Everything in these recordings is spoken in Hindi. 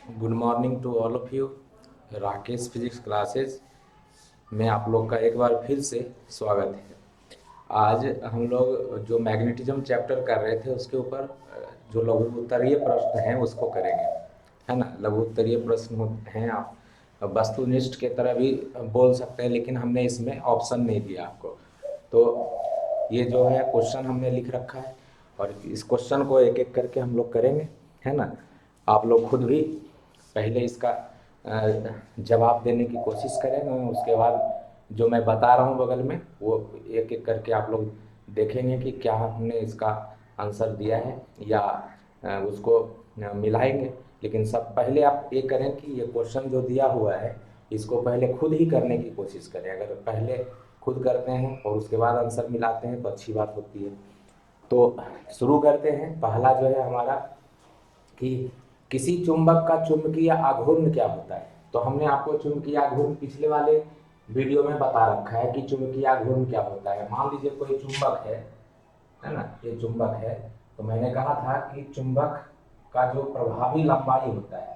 Good morning to all of you. Rakesh physics classes में आप लोग का एक बार फिर से स्वागत है। आज हम लोग जो मैग्नेटिज्म चैप्टर कर रहे थे उसके ऊपर जो लघु उत्तरीय प्रश्न हैं उसको करेंगे, है ना। लघु उत्तरीय प्रश्न हैं, आप वस्तुनिष्ठ के तरह भी बोल सकते हैं, लेकिन हमने इसमें ऑप्शन नहीं दिया आपको। तो ये जो है क्वेश्चन हमने लिख रखा है और इस क्वेश्चन को एक एक करके हम लोग करेंगे, है ना। आप लोग खुद भी पहले इसका जवाब देने की कोशिश करेंगे, उसके बाद जो मैं बता रहा हूँ बगल में वो एक एक करके आप लोग देखेंगे कि क्या हमने इसका आंसर दिया है या उसको मिलाएंगे। लेकिन सब पहले आप ये करें कि ये क्वेश्चन जो दिया हुआ है इसको पहले खुद ही करने की कोशिश करें। अगर पहले खुद करते हैं और उसके बाद आंसर मिलाते हैं तो अच्छी बात होती है। तो शुरू करते हैं। पहला जो है हमारा कि किसी चुंबक का चुंबकीय आघूर्ण क्या होता है। तो हमने आपको चुंबकीय आघूर्ण पिछले वाले वीडियो में बता रखा है कि चुंबकीय आघूर्ण क्या होता है। मान लीजिए कोई चुंबक है ना, ये चुंबक है। तो मैंने कहा था कि चुंबक का जो प्रभावी लंबाई होता है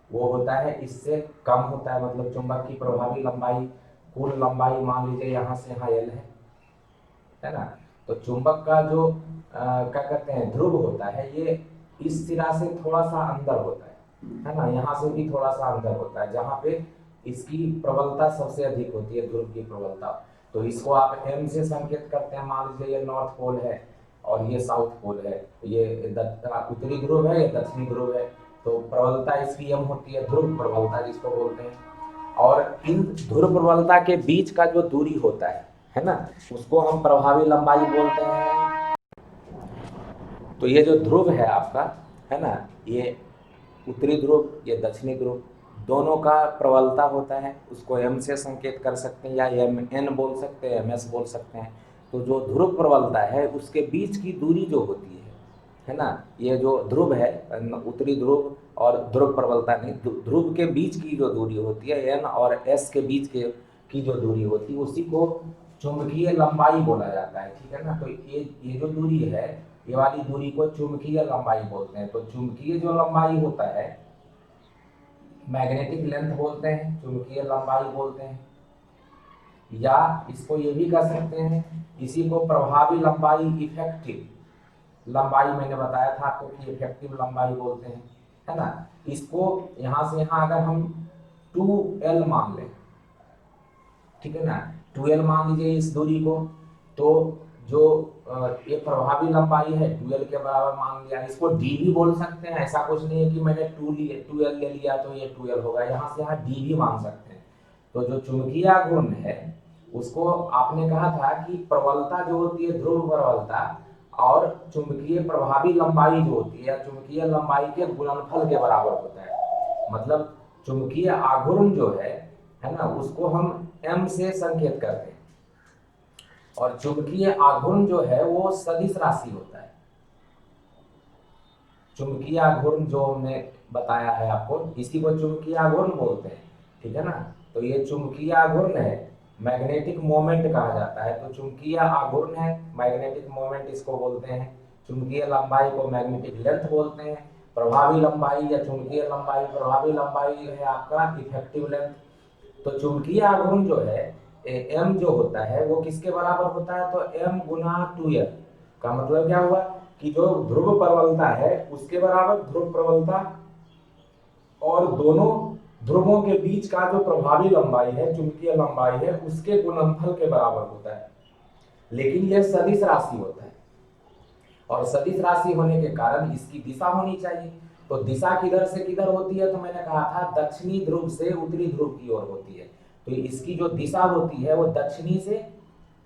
वो होता है इससे कम होता है। मतलब चुंबक की प्रभावी लंबाई, कुल लंबाई मान लीजिए यहाँ से यहाँ एल है ना। तो चुंबक का जो क्या कहते हैं ध्रुव होता है ये इस सिरा से थोड़ा सा अंदर होता है ना। यहाँ से भी थोड़ा सा अंदर होता है जहाँ पे इसकी प्रबलता सबसे अधिक होती है, ध्रुव की प्रबलता। तो इसको आप एम से संकेत करते हैं। मान लीजिए ये नॉर्थ पोल है और ये साउथ पोल है, ये उत्तरी ध्रुव है, ये दक्षिणी ध्रुव है। तो प्रबलता इसकी एम होती है, ध्रुव प्रबलता जिसको बोलते हैं। और इन ध्रुव प्रबलता के बीच का जो दूरी होता है ना, उसको हम प्रभावी लंबाई बोलते हैं। तो ये जो ध्रुव है आपका, है ना, ये उत्तरी ध्रुव, ये दक्षिणी ध्रुव, दोनों का प्रबलता होता है। उसको एम से संकेत कर सकते हैं या एम एन बोल सकते हैं, एम एस बोल सकते हैं। तो जो ध्रुव प्रबलता है उसके बीच की दूरी जो होती है ना, ये जो ध्रुव है, उत्तरी ध्रुव और ध्रुव प्रबलता नहीं, ध्रुव के बीच की जो दूरी होती है एन और एस के बीच के की जो दूरी होती है उसी को चुंबकीय लंबाई बोला जाता है, ठीक है ना। तो ये जो दूरी है, ये वाली दूरी को चुंबकीय लंबाई बोलते हैं। तो चुंबकीय जो लंबाई होता है मैग्नेटिक लेंथ बोलते हैं, चुंबकीय लंबाई बोलते हैं। या इसको ये भी कह सकते हैं, इसी को प्रभावी लंबाई, इफेक्टिव लंबाई मैंने बताया था आपको कि इफेक्टिव लंबाई बोलते हैं, है ना। इसको यहाँ से यहाँ अगर हम 2L मान लें, ठीक है ना, 2L मान लीजिए इस दूरी को, तो जो ये प्रभावी लंबाई है 2L के बराबर मान लिया। इसको D भी बोल सकते हैं, ऐसा कुछ नहीं है कि मैंने 2L ले लिया तो ये 2L होगा, यहाँ से यहाँ D भी मान सकते हैं। तो जो चुंबकीय आघूर्ण है उसको आपने कहा था कि प्रबलता जो होती है ध्रुव प्रबलता और चुंबकीय प्रभावी लंबाई जो होती है चुंबकीय लंबाई के गुणनफल के बराबर होता है। मतलब चुंबकीय आघूर्ण जो है ना, उसको हम एम से संकेत करते हैं और चुंबकीय आघूर्ण जो है वो सदिश राशि होता है। चुंबकीय आघूर्ण जो हमने बताया है आपको, इसी को चुंबकीय आघूर्ण बोलते हैं, ठीक है ना। तो ये चुंबकीय आघूर्ण है, मैग्नेटिक मोमेंट कहा जाता है। तो चुंबकीय आघूर्ण है, मैग्नेटिक मोमेंट इसको बोलते हैं। चुंबकीय लंबाई को मैग्नेटिक लेंथ बोलते हैं। प्रभावी लंबाई या चुंबकीय लंबाई, प्रभावी लंबाई है आपका इफेक्टिव लेंथ। तो चुंबकीय आघूर्ण जो है एम जो होता है वो किसके बराबर होता है, तो एम गुना 2L का मतलब क्या हुआ कि जो ध्रुव प्रबलता है उसके बराबर ध्रुव प्रबलता और दोनों ध्रुवों के बीच का जो प्रभावी लंबाई है, चुंबकीय लंबाई है, उसके गुणनफल के बराबर होता है। लेकिन यह सदिश राशि होता है और सदिश राशि होने के कारण इसकी दिशा होनी चाहिए। तो दिशा किधर से किधर होती है, तो मैंने कहा था दक्षिणी ध्रुव से उत्तरी ध्रुव की ओर होती है। तो इसकी जो दिशा होती है वो दक्षिणी से,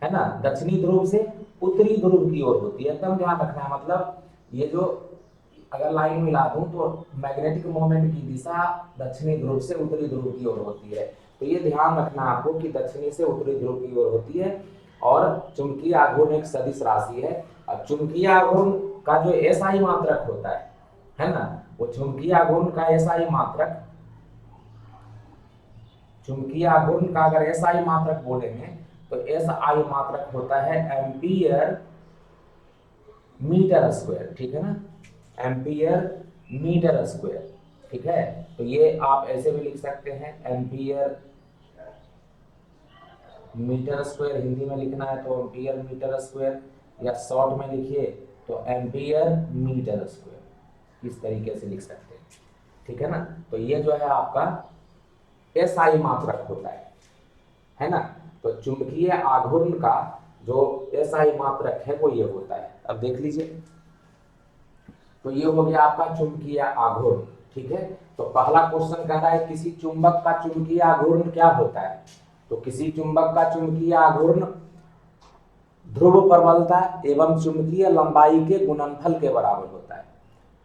है ना, दक्षिणी ध्रुव से उत्तरी ध्रुव की ओर होती है। एकदम ध्यान रखना है। मतलब ये जो अगर लाइन मिला दूं तो मैग्नेटिक मोमेंट की दिशा दक्षिणी ध्रुव से उत्तरी ध्रुव की ओर होती है। तो ये ध्यान रखना आपको कि दक्षिणी से उत्तरी ध्रुव की ओर होती है और चुंबकीय आघूर्ण एक सदिश राशि है। अब चुंबकीय आघूर्ण का जो एसआई मात्रक होता है ना, वो चुंबकीय आघूर्ण का एसआई मात्रक, चुंबकीय आघूर्ण का अगर एसआई मात्रक बोलेंगे तो एसआई मात्रक होता है एम्पियर मीटर स्क्वायर, ठीक है ना, एम्पियर मीटर स्क्वायर। ठीक है, तो ये आप ऐसे भी लिख सकते हैं एम्पियर मीटर स्क्वायर, हिंदी में लिखना है तो एम्पियर मीटर स्क्वायर, या शॉर्ट में लिखिए तो एम्पियर मीटर स्क्वायर, इस तरीके से लिख सकते हैं। ठीक है ना, तो ये जो है आपका एसआई मात्रक होता है ना। तो चुंबकीय आघूर्ण का जो एसआई मात्रक है वो ये होता है। अब देख लीजिए, तो ये हो गया आपका चुंबकीय आघूर्ण। ठीक है, तो पहला क्वेश्चन कह रहा है किसी चुंबक का चुंबकीय आघूर्ण क्या होता है। तो किसी चुंबक का चुंबकीय आघूर्ण ध्रुव प्रबलता एवं चुंबकीय लंबाई के गुणनफल के बराबर होता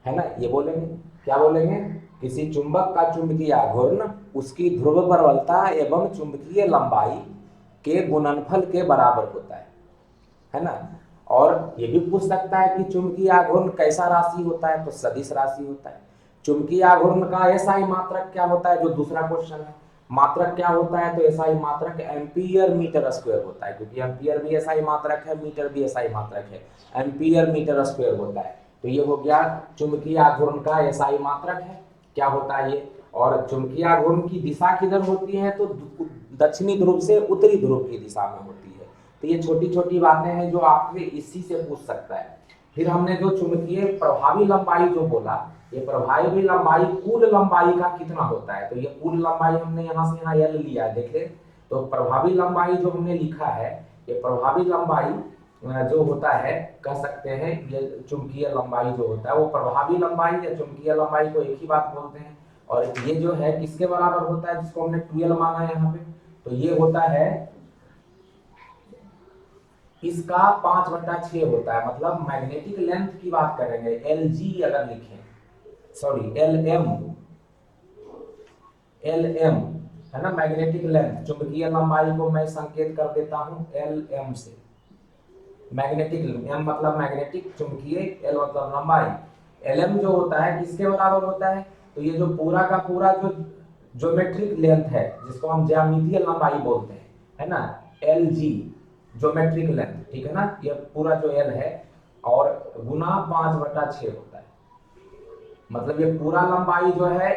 है ना। ये बोलेंगे, क्या बोलेंगे, किसी चुंबक का चुंबकीय आघूर्ण उसकी ध्रुव प्रबलता एवं चुंबकीय लंबाई के गुणनफल के बराबर होता है ना। और ये भी पूछ सकता है कि चुंबकीय आघूर्ण कैसा राशि होता है, तो सदिश राशि होता है। चुंबकीय आघूर्ण का एसआई मात्रक क्या होता है, जो दूसरा क्वेश्चन है, मात्रक क्या होता है, तो एसआई मात्रक एम्पियर मीटर स्क्वायर होता है, क्योंकि एम्पियर भी एसआई मात्रक है, मीटर भी एसआई मात्रक है, एम्पियर मीटर स्क्वायर होता है। तो ये हो गया चुंबकीय आघूर्ण का एसआई मात्रक है, क्या होता है ये। और चुंबकीय आघूर्ण की दिशा किधर होती है, तो दक्षिणी ध्रुव से उत्तरी ध्रुव की दिशा में होती है। तो ये छोटी छोटी बातें हैं जो आपसे इसी से पूछ सकता है। फिर हमने जो चुंबकीय प्रभावी लंबाई जो बोला, ये प्रभावी लंबाई कुल लंबाई का कितना होता है, तो ये कुल लंबाई हमने यहाँ से यहाँ एल लिया है, देख ले। तो प्रभावी लंबाई जो हमने लिखा है, ये प्रभावी लंबाई जो होता है, कह सकते हैं ये चुंबकीय लंबाई जो होता है वो प्रभावी लंबाई या चुंबकीय लंबाई को एक ही बात बोलते हैं। और ये जो है किसके बराबर होता है, जिसको हमने 12 माना है यहाँ पे, तो ये होता है इसका 5/6 होता है। मतलब मैग्नेटिक लेंथ की बात करेंगे, एल जी अगर लिखें, सॉरी एल एम है ना, मैग्नेटिक लेंथ, चुंबकीय लंबाई को मैं संकेत कर देता हूं एल एम से। मैग्नेटिक एम मतलब मैग्नेटिक, चुंबकीय, एल मतलब लंबाई। एल एम जो होता है किसके बराबर होता है, तो ये जो पूरा का पूरा जो ज्योमेट्रिक लेंथ है, जिसको हम ज्यामितीय लंबाई बोलते हैं, है ना, एल जी ज्योमेट्रिक लेंथ, ठीक है ना, ये पूरा जो एल है और गुना 5/6 होता है। मतलब ये पूरा लंबाई जो है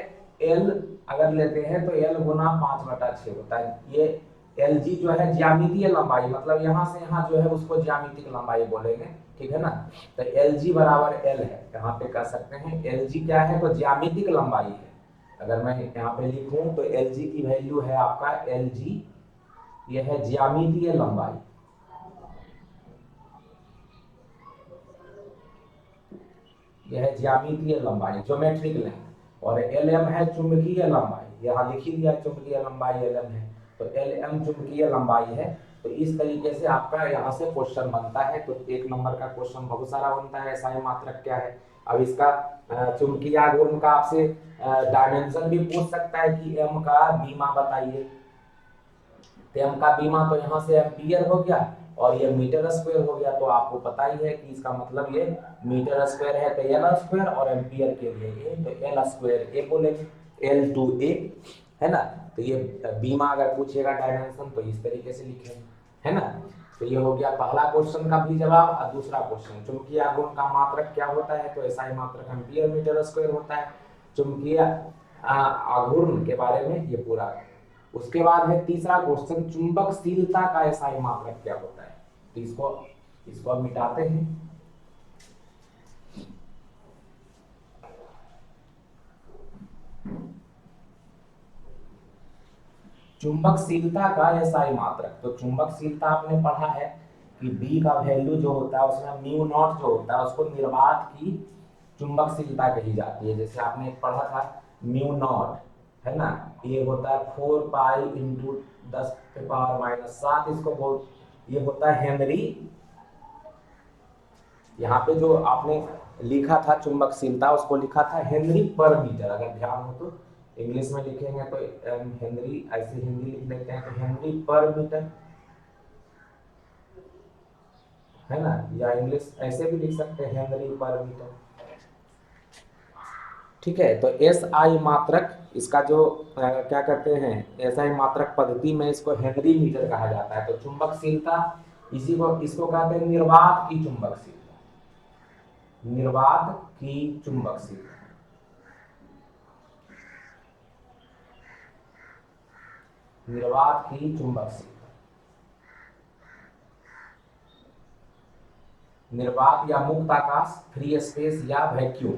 एल अगर लेते हैं तो एल गुना 5/6 होता है। ये एल जी जो है ज्यामितीय लंबाई, मतलब यहाँ से यहाँ जो है उसको ज्यामितिक लंबाई बोलेंगे, ठीक है ना। तो एल जी बराबर एल है, यहाँ पे कह सकते हैं एल जी क्या है, तो ज्यामितिक लंबाई है। अगर मैं यहाँ पे लिखूं तो एल जी की वैल्यू है आपका एल जी, ये है ज्यामितीय लंबाई। यह है ज्यामितीय लंबाई, ज्योमेट्रिक लेंथ। और एल एम है चुंबकीय लंबाई, यहाँ लिख ही दिया चुंबकीय लंबाई एल एम है, तो एल एम चुंबकीय लंबाई है। तो इस तरीके से आपका यहाँ से क्वेश्चन बनता है। तो 1 नंबर का क्वेश्चन बहुत सारा बनता है, एसआई मात्रक क्या है। अब इसका चुंबकीय आघूर्ण का आपसे डायमेंशन भी पूछ सकता है कि एम का बीमा बताइए। तो एम का बीमा तो यहाँ से एम्पियर हो गया और ये मीटर स्क्वायर हो गया। तो आपको पता ही है कि इसका मतलब ये मीटर स्क्वायर है, तो एल स्क्वायर, और एम्पियर के लिए ए, तो एल स्क्वायर ए बोलेंगे, एल टू ए, है ना। तो ये बीमा अगर पूछेगा डायमेंशन तो इस तरीके से लिखेंगे, है ना। तो ये हो गया पहला क्वेश्चन का भी जवाब। और दूसरा क्वेश्चन, चुंबकीय आघूर्ण का मात्रक क्या होता है, तो एसआई मात्रक एम्पियर मीटर स्क्वायर होता है। चुंबकीय आघूर्ण के बारे में ये पूरा। उसके बाद है तीसरा क्वेश्चन, चुंबकशीलता का एसआई मात्रक क्या होता है। तो इसको इसको अब मिटाते हैं। चुंबकशीलता का एसआई मात्रक, तो चुंबकशीलता आपने पढ़ा है कि बी का वैल्यू जो होता है उसमें म्यू नॉट जो होता है उसको निर्वात की चुंबकशीलता कही जाती है। जैसे आपने पढ़ा था म्यू नॉट, है ना, ये होता है 4 पाई इंटू 10⁻⁷, इसको बोल, ये होता है हेनरी। यहाँ पे जो आपने लिखा था चुंबकशीलता उसको लिखा था हेनरी पर मीटर, अगर ध्यान हो तो इंग्लिश में लिखेंगे तो हेनरी, ऐसे हिंदी लिख लेते हैं तो हेनरी पर मीटर, है ना, या इंग्लिश ऐसे भी लिख सकते हैं हेनरी पर मीटर। ठीक है, तो एस आई मात्रक, इसका जो क्या कहते हैं, एस आई मात्रक पद्धति में इसको हेनरी मीटर कहा जाता है। तो चुंबकशीलता इसी को, इसको कहते हैं निर्वात की चुंबकशीलता, निर्वात की चुंबकशीलता। निर्वात की चुंबकशीलता, निर्वात या मुक्त आकाश, फ्री स्पेस या वैक्यूम,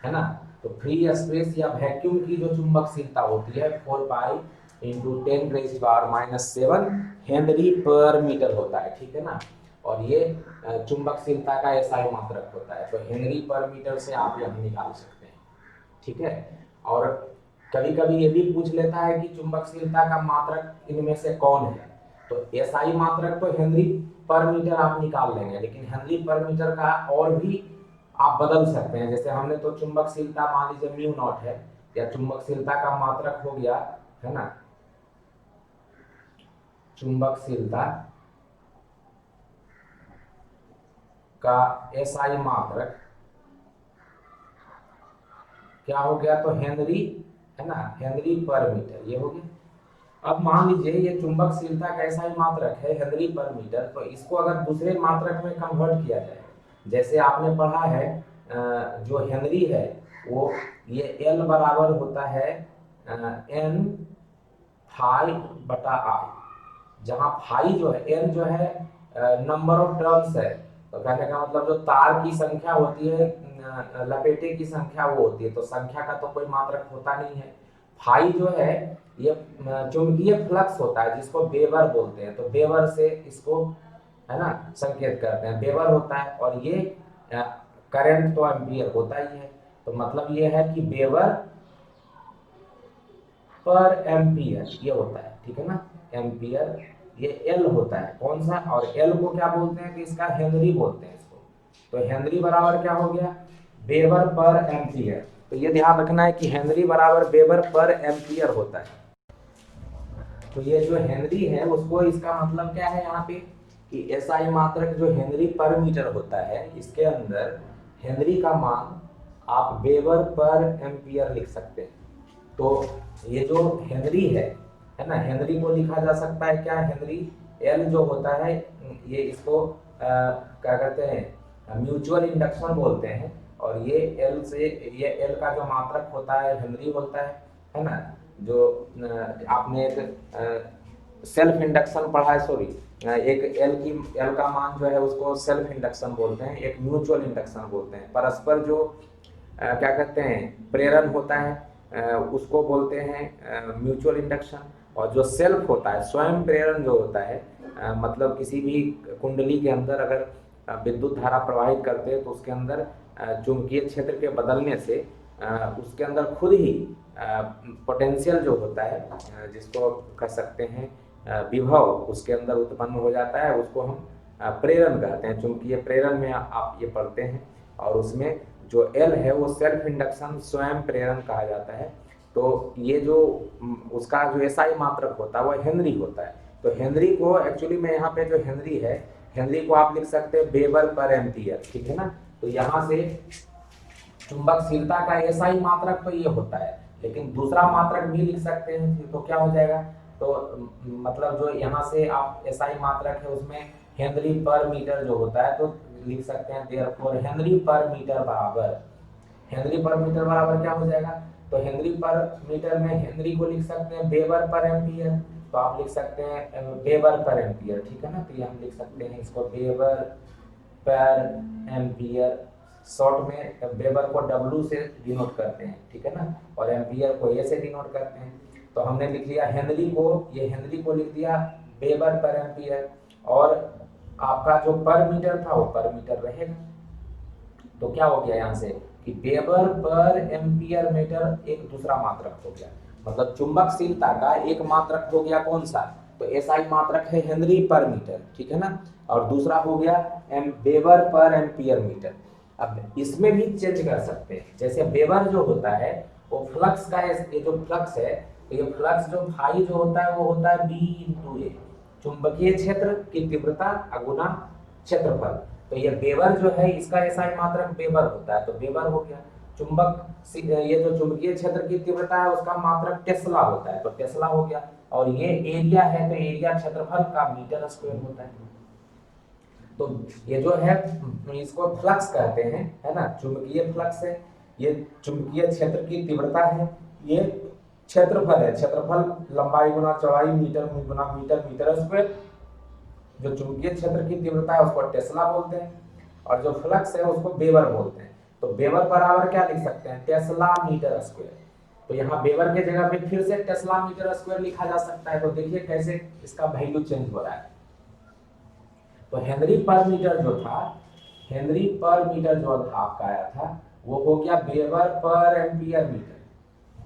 है ना। तो फ्री स्पेस या वैक्यूम की जो चुंबकशीलता होती है 4 पाई इंटू 10⁻⁻⁷ हेनरी पर मीटर होता है, ठीक है ना। और ये चुंबकशीलता का एसआई मात्रक होता है, तो हेनरी पर मीटर से आप यहाँ निकाल सकते हैं, ठीक है। और कभी कभी ये भी पूछ लेता है कि चुंबकशीलता का मात्रक इनमें से कौन है, तो एसआई मात्रक तो हेनरी पर मीटर आप निकाल लेंगे, लेकिन हेनरी पर मीटर का और भी आप बदल सकते हैं। जैसे हमने तो चुंबकशीलता मान लीजिए म्यू नॉट है, या चुंबकशीलता का मात्रक हो गया, है ना, चुंबकशीलता का एसआई मात्रक क्या हो गया, तो हेनरी, है ना, हेनरी पर मीटर, ये हो गया। अब मान लीजिए ये चुंबकशीलता का एसआई मात्रक है हेनरी पर मीटर, तो इसको अगर दूसरे मात्रक में कन्वर्ट किया जाए, जैसे आपने पढ़ा है जो हेनरी है वो ये एल बराबर होता है एन फाई बटा आई, जहां फाई जो है, एन जो है नंबर ऑफ टर्न्स है, तो कहने का मतलब जो तार की संख्या होती है, लपेटे की संख्या वो होती है, तो संख्या का तो कोई मात्रक होता नहीं है। फाई जो है ये चुंबकीय फ्लक्स होता है जिसको वेबर बोलते हैं, तो वेबर से इसको, है ना, संकेत करते हैं, वेबर होता है। और ये करंट तो एम्पियर होता ही है, तो मतलब ये है कि वेबर पर एम्पियर ये होता है, ठीक है ना, एम्पियर, ये एल होता है कौन सा, और एल को क्या बोलते हैं कि इसका हेनरी बोलते हैं इसको, तो हेनरी बराबर क्या हो गया, वेबर पर एम्पियर। तो ये ध्यान रखना है कि हेनरी बराबर वेबर पर एम्पियर होता है। तो ये जो हेनरी है उसको, इसका मतलब क्या है यहाँ पे कि एसआई मात्रक जो हेनरी पर मीटर होता है, इसके अंदर हेनरी का मान आप वेबर पर एम्पियर लिख सकते हैं। तो ये जो हेनरी है ना, हेनरी को लिखा जा सकता है क्या, हेनरी एल जो होता है, ये इसको क्या कहते हैं, म्यूचुअल इंडक्शन बोलते हैं, और ये एल से, ये एल का जो मात्रक होता है हेनरी होता है ना। जो आपने एक सेल्फ इंडक्शन पढ़ा है, सॉरी, एक एल का मान जो है उसको सेल्फ इंडक्शन बोलते हैं, एक म्यूचुअल इंडक्शन बोलते हैं। परस्पर जो क्या कहते हैं प्रेरण होता है उसको बोलते हैं म्यूचुअल इंडक्शन। और जो सेल्फ होता है, स्वयं प्रेरण जो होता है, मतलब किसी भी कुंडली के अंदर अगर विद्युत धारा प्रवाहित करते हैं तो उसके अंदर चुंबकीय क्षेत्र के बदलने से उसके अंदर खुद ही पोटेंशियल जो होता है जिसको कह सकते हैं विभव उसके अंदर उत्पन्न हो जाता है, उसको हम प्रेरण कहते हैं। चुंबकीय प्रेरण में आप ये पढ़ते हैं, और उसमें जो एल है वो सेल्फ इंडक्शन, स्वयं प्रेरण कहा जाता है। तो ये जो उसका जो एसआई मात्रक होता है वो हेनरी होता है। तो हेनरी को एक्चुअली में यहाँ पे जो हेनरी है, हेनरी को आप लिख सकते हैं वेबर पर एम्पियर, ठीक है ना। तो यहाँ से चुंबकशीलता का एसआई मात्रक तो ये होता है, लेकिन दूसरा मात्रक भी लिख सकते हैं, तो क्या हो जाएगा, तो मतलब जो यहाँ से आप एसआई मात्रक है उसमें हेनरी पर मीटर जो होता है, तो लिख सकते हैं देयरफॉर हेनरी पर मीटर बराबर, हेनरी पर मीटर बराबर क्या हो जाएगा, तो हेनरी पर मीटर में हेनरी को लिख सकते हैं वेबर पर एम्पियर, तो आप लिख सकते हैं वेबर पर एम्पियर, ठीक है ना। तो ये हम लिख सकते हैं इसको वेबर पर एम्पियर, शॉर्ट में वेबर को डब्ल्यू से डिनोट करते हैं, ठीक है ना, और एम्पियर को ए से डिनोट करते हैं। तो हमने लिख लिया हेनरी को, ये हेनरी को लिख दिया वेबर पर एम्पियर, और आपका जो पर मीटर था वो पर मीटर रहेगा। तो क्या हो गया यहाँ से कि वेबर पर एम्पियर मीटर एक दूसरा मात्रक हो गया, मतलब चुंबकशीलता का एक मात्रक हो गया कौन सा, तो एसआई मात्रक है हेनरी पर मीटर, ठीक है ना, और दूसरा हो गया वेबर पर एम्पियर मीटर। अब इसमें भी चेंज कर सकते हैं, जैसे वेबर जो होता है वो फ्लक्स का, ये जो फ्लक्स है, तो ये फ्लक्स जो फाई जो होता है वो होता है बी इंटू ए, चुंबकीय क्षेत्र की तीव्रता गुना क्षेत्रफल। तो ये वेबर जो है इसका एसआई मात्रक वेबर होता है, तो वेबर हो गया। चुंबक, ये जो चुंबकीय क्षेत्र की तीव्रता है उसका मात्रक टेस्ला होता है, तो टेस्ला हो गया। और ये एरिया है, तो एरिया क्षेत्रफल का मीटर स्क्वायर होता है। तो ये जो है इसको फ्लक्स कहते हैं, है ना, चुंबकीय फ्लक्स है, ये चुंबकीय क्षेत्र की तीव्रता है, ये क्षेत्रफल है, क्षेत्रफल लंबाई गुना चौड़ाई मीटर गुना मीटर मीटर स्क्वायर। जो चुंबकीय क्षेत्र की तीव्रता है उसको टेस्ला बोलते हैं, और जो फ्लक्स है उसको वेबर बोलते हैं। तो वेबर बराबर क्या लिख सकते हैं, टेस्ला मीटर स्क्वायर। तो यहाँ वेबर के जगह पे फिर से टेस्ला मीटर स्क्वायर लिखा जा सकता है। तो देखिए कैसे इसका वैल्यू चेंज हो रहा है। तो हेनरी पर मीटर जो था, हेनरी पर मीटर जो आपका आया था वो हो गया weber per ampere metre,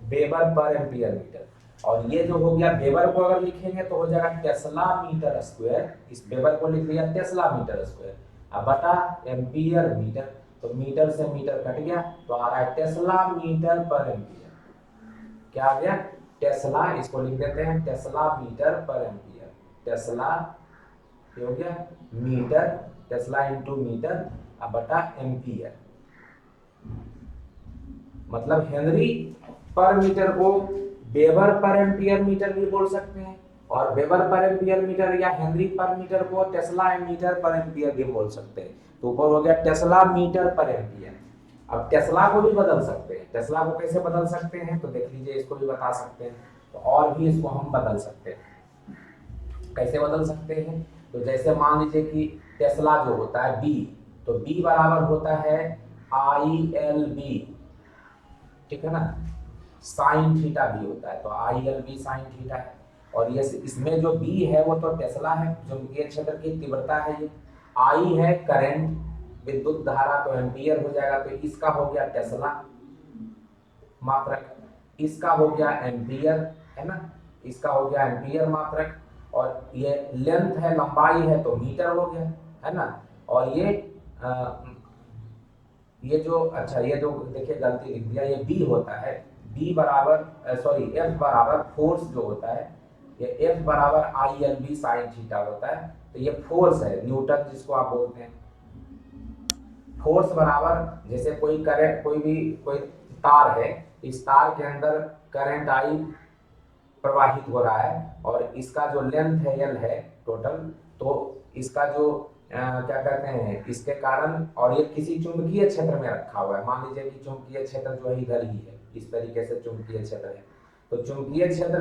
weber per ampere metre. और ये जो हो गया वेबर को अगर लिखेंगे तो हो जाएगा टेस्ला मीटर स्क्वायर। इस वेबर को लिख दिया टेस्ला मीटर स्क्वायर, अब बटा एम्पियर मीटर। तो मीटर से मीटर कट गया तो आ रहा है टेस्ला मीटर पर एम्पियर। क्या आ गया, टेस्ला, इसको लिख देते हैं Tesla metre per ampere. Tesla ये हो गया मीटर, टेस्ला इंटू मीटर अब बटा एम्पियर। मतलब हेनरी पर मीटर को वेबर पर एम्पियर मीटर भी बोल सकते हैं, और वेबर पर एम्पियर मीटर या हेनरी पर मीटर को टेस्ला मीटर पर एम्पियर भी बोल सकते हैं। तो ऊपर हो गया टेस्ला मीटर पर एम्पियर। अब टेस्ला को भी बदल सकते हैं। टेस्ला को कैसे बदल सकते हैं तो देख लीजिए, इसको भी बता सकते हैं। तो और भी इसको हम बदल सकते हैं। कैसे बदल सकते हैं, तो जैसे मान लीजिए कि टेस्ला जो होता है बी, तो बी बराबर होता है ILB, ठीक है ना, साइन थीटा भी होता है। तो ILB साइन थीटा है। और ये इसमें जो बी है वो तो टेस्ला है, चुंबकीय क्षेत्र की तीव्रता है। ये आई है करंट, विद्युत धारा, तो एम्पियर हो जाएगा। तो इसका हो गया टेस्ला मात्रक, इसका हो गया एम्पियर, है ना, इसका हो गया एम्पियर मात्रक। और ये लेंथ है, लंबाई है, तो मीटर हो गया, है ना। और ये जो अच्छा ये जो देखिए गलती लिख दिया, ये बी होता है, बी बराबर सॉरी एफ बराबर फोर्स जो होता है, ये एफ बराबर ILB साइन थीटा होता है। तो ये फोर्स है, न्यूटन जिसको आप बोलते हैं। फोर्स बराबर जैसे कोई करंट, कोई तार है, इस तार के अंदर करंट आई प्रवाहित हो रहा है, और इसका जो लेंथ है L है टोटल, तो इसका जो क्या कहते हैं, इसके कारण, और ये किसी चुंबकीय क्षेत्र में रखा हुआ है। मान लीजिए कि चुंबकीय क्षेत्र जो है इधर ही है, इस तरीके से चुंबकीय क्षेत्र है। तो चुंबकीय क्षेत्र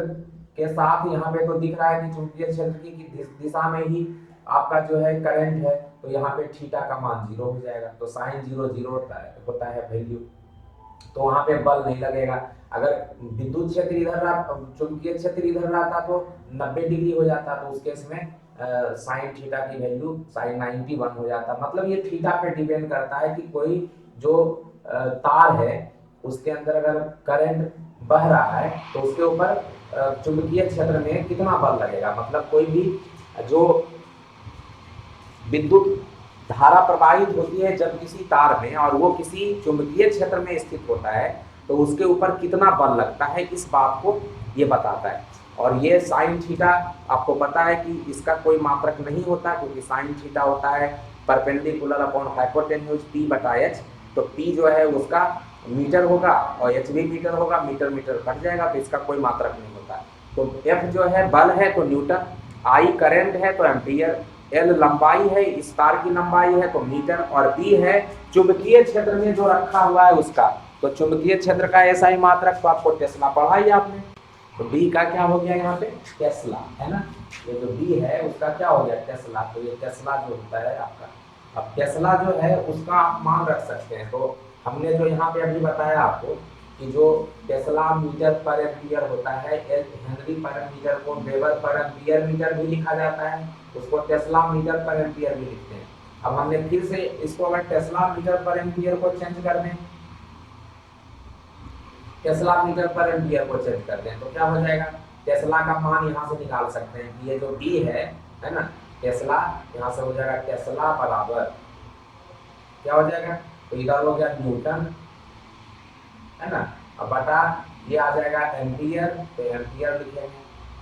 के साथ यहाँ पे तो दिख रहा है कि चुंबकीय क्षेत्र की दिशा में ही आपका जो है करंट है, तो यहाँ पे थीटा का मान 0 हो जाएगा। तो साइन 0 0 होता है वैल्यू, तो वहां पे बल नहीं लगेगा। अगर विद्युत क्षेत्र इधर रहा, चुंबकीय क्षेत्र इधर रहता तो 90 डिग्री हो जाता, तो उस केस में साइन थीटा की वैल्यू साइन 91 हो जाता। मतलब ये थीटा पे डिपेंड करता है कि कोई जो तार है उसके अंदर अगर करंट बह रहा है तो उसके ऊपर चुंबकीय क्षेत्र में कितना बल लगेगा। मतलब कोई भी जो विद्युत धारा प्रवाहित होती है जब किसी तार में, और वो किसी चुंबकीय क्षेत्र में स्थित होता है, तो उसके ऊपर कितना बल लगता है, इस बात को ये बताता है। और ये साइन थीटा आपको पता है कि इसका कोई मात्रक नहीं होता, क्योंकि साइन थीटा होता है परपेंडिकुलर अपॉन हाइपोटेन्यूज P बटा H। तो P जो है उसका मीटर होगा और H भी मीटर होगा, मीटर मीटर कट जाएगा, तो इसका कोई मात्रक नहीं होता। तो F जो है बल है तो न्यूटन, I करंट है तो एम्पियर, L लंबाई है, इस तार की लंबाई है तो मीटर, और B है चुंबकीय क्षेत्र में जो रखा हुआ है उसका, तो चुंबकीय क्षेत्र का SI मात्रक तो आपको टेस्ला पढ़ा ही आपने। तो B का क्या हो गया यहाँ पे टेस्ला, है ना। ये जो B है उसका क्या हो गया टेस्ला। तो ये टेस्ला जो होता है आपका, अब टेस्ला जो है उसका आप मान रख सकते हैं। तो हमने जो यहाँ पे अभी बताया आपको कि जो टेस्ला मीटर पर एम्पियर होता है, हेनरी पर मीटर को वेबर पर एम्पियर मीटर भी लिखा जाता है, उसको टेस्ला मीटर पर एम्पियर भी लिखते हैं। अब हमने फिर से इसको अगर टेस्ला मीटर पर एम्पियर को चेंज कर दें, टेस्ला मीटर पर एम्पियर को चेंज कर दें, तो क्या हो जाएगा, टेस्ला का मान यहाँ से निकाल सकते हैं कि ये जो बी है ना, टेस्ला, यहाँ से हो जाएगा टेस्ला बराबर क्या हो जाएगा, तो इधर हो गया न्यूटन, है ना, अब बटा ये आ जाएगा एम्पियर, तो एम्पियर लिखेंगे,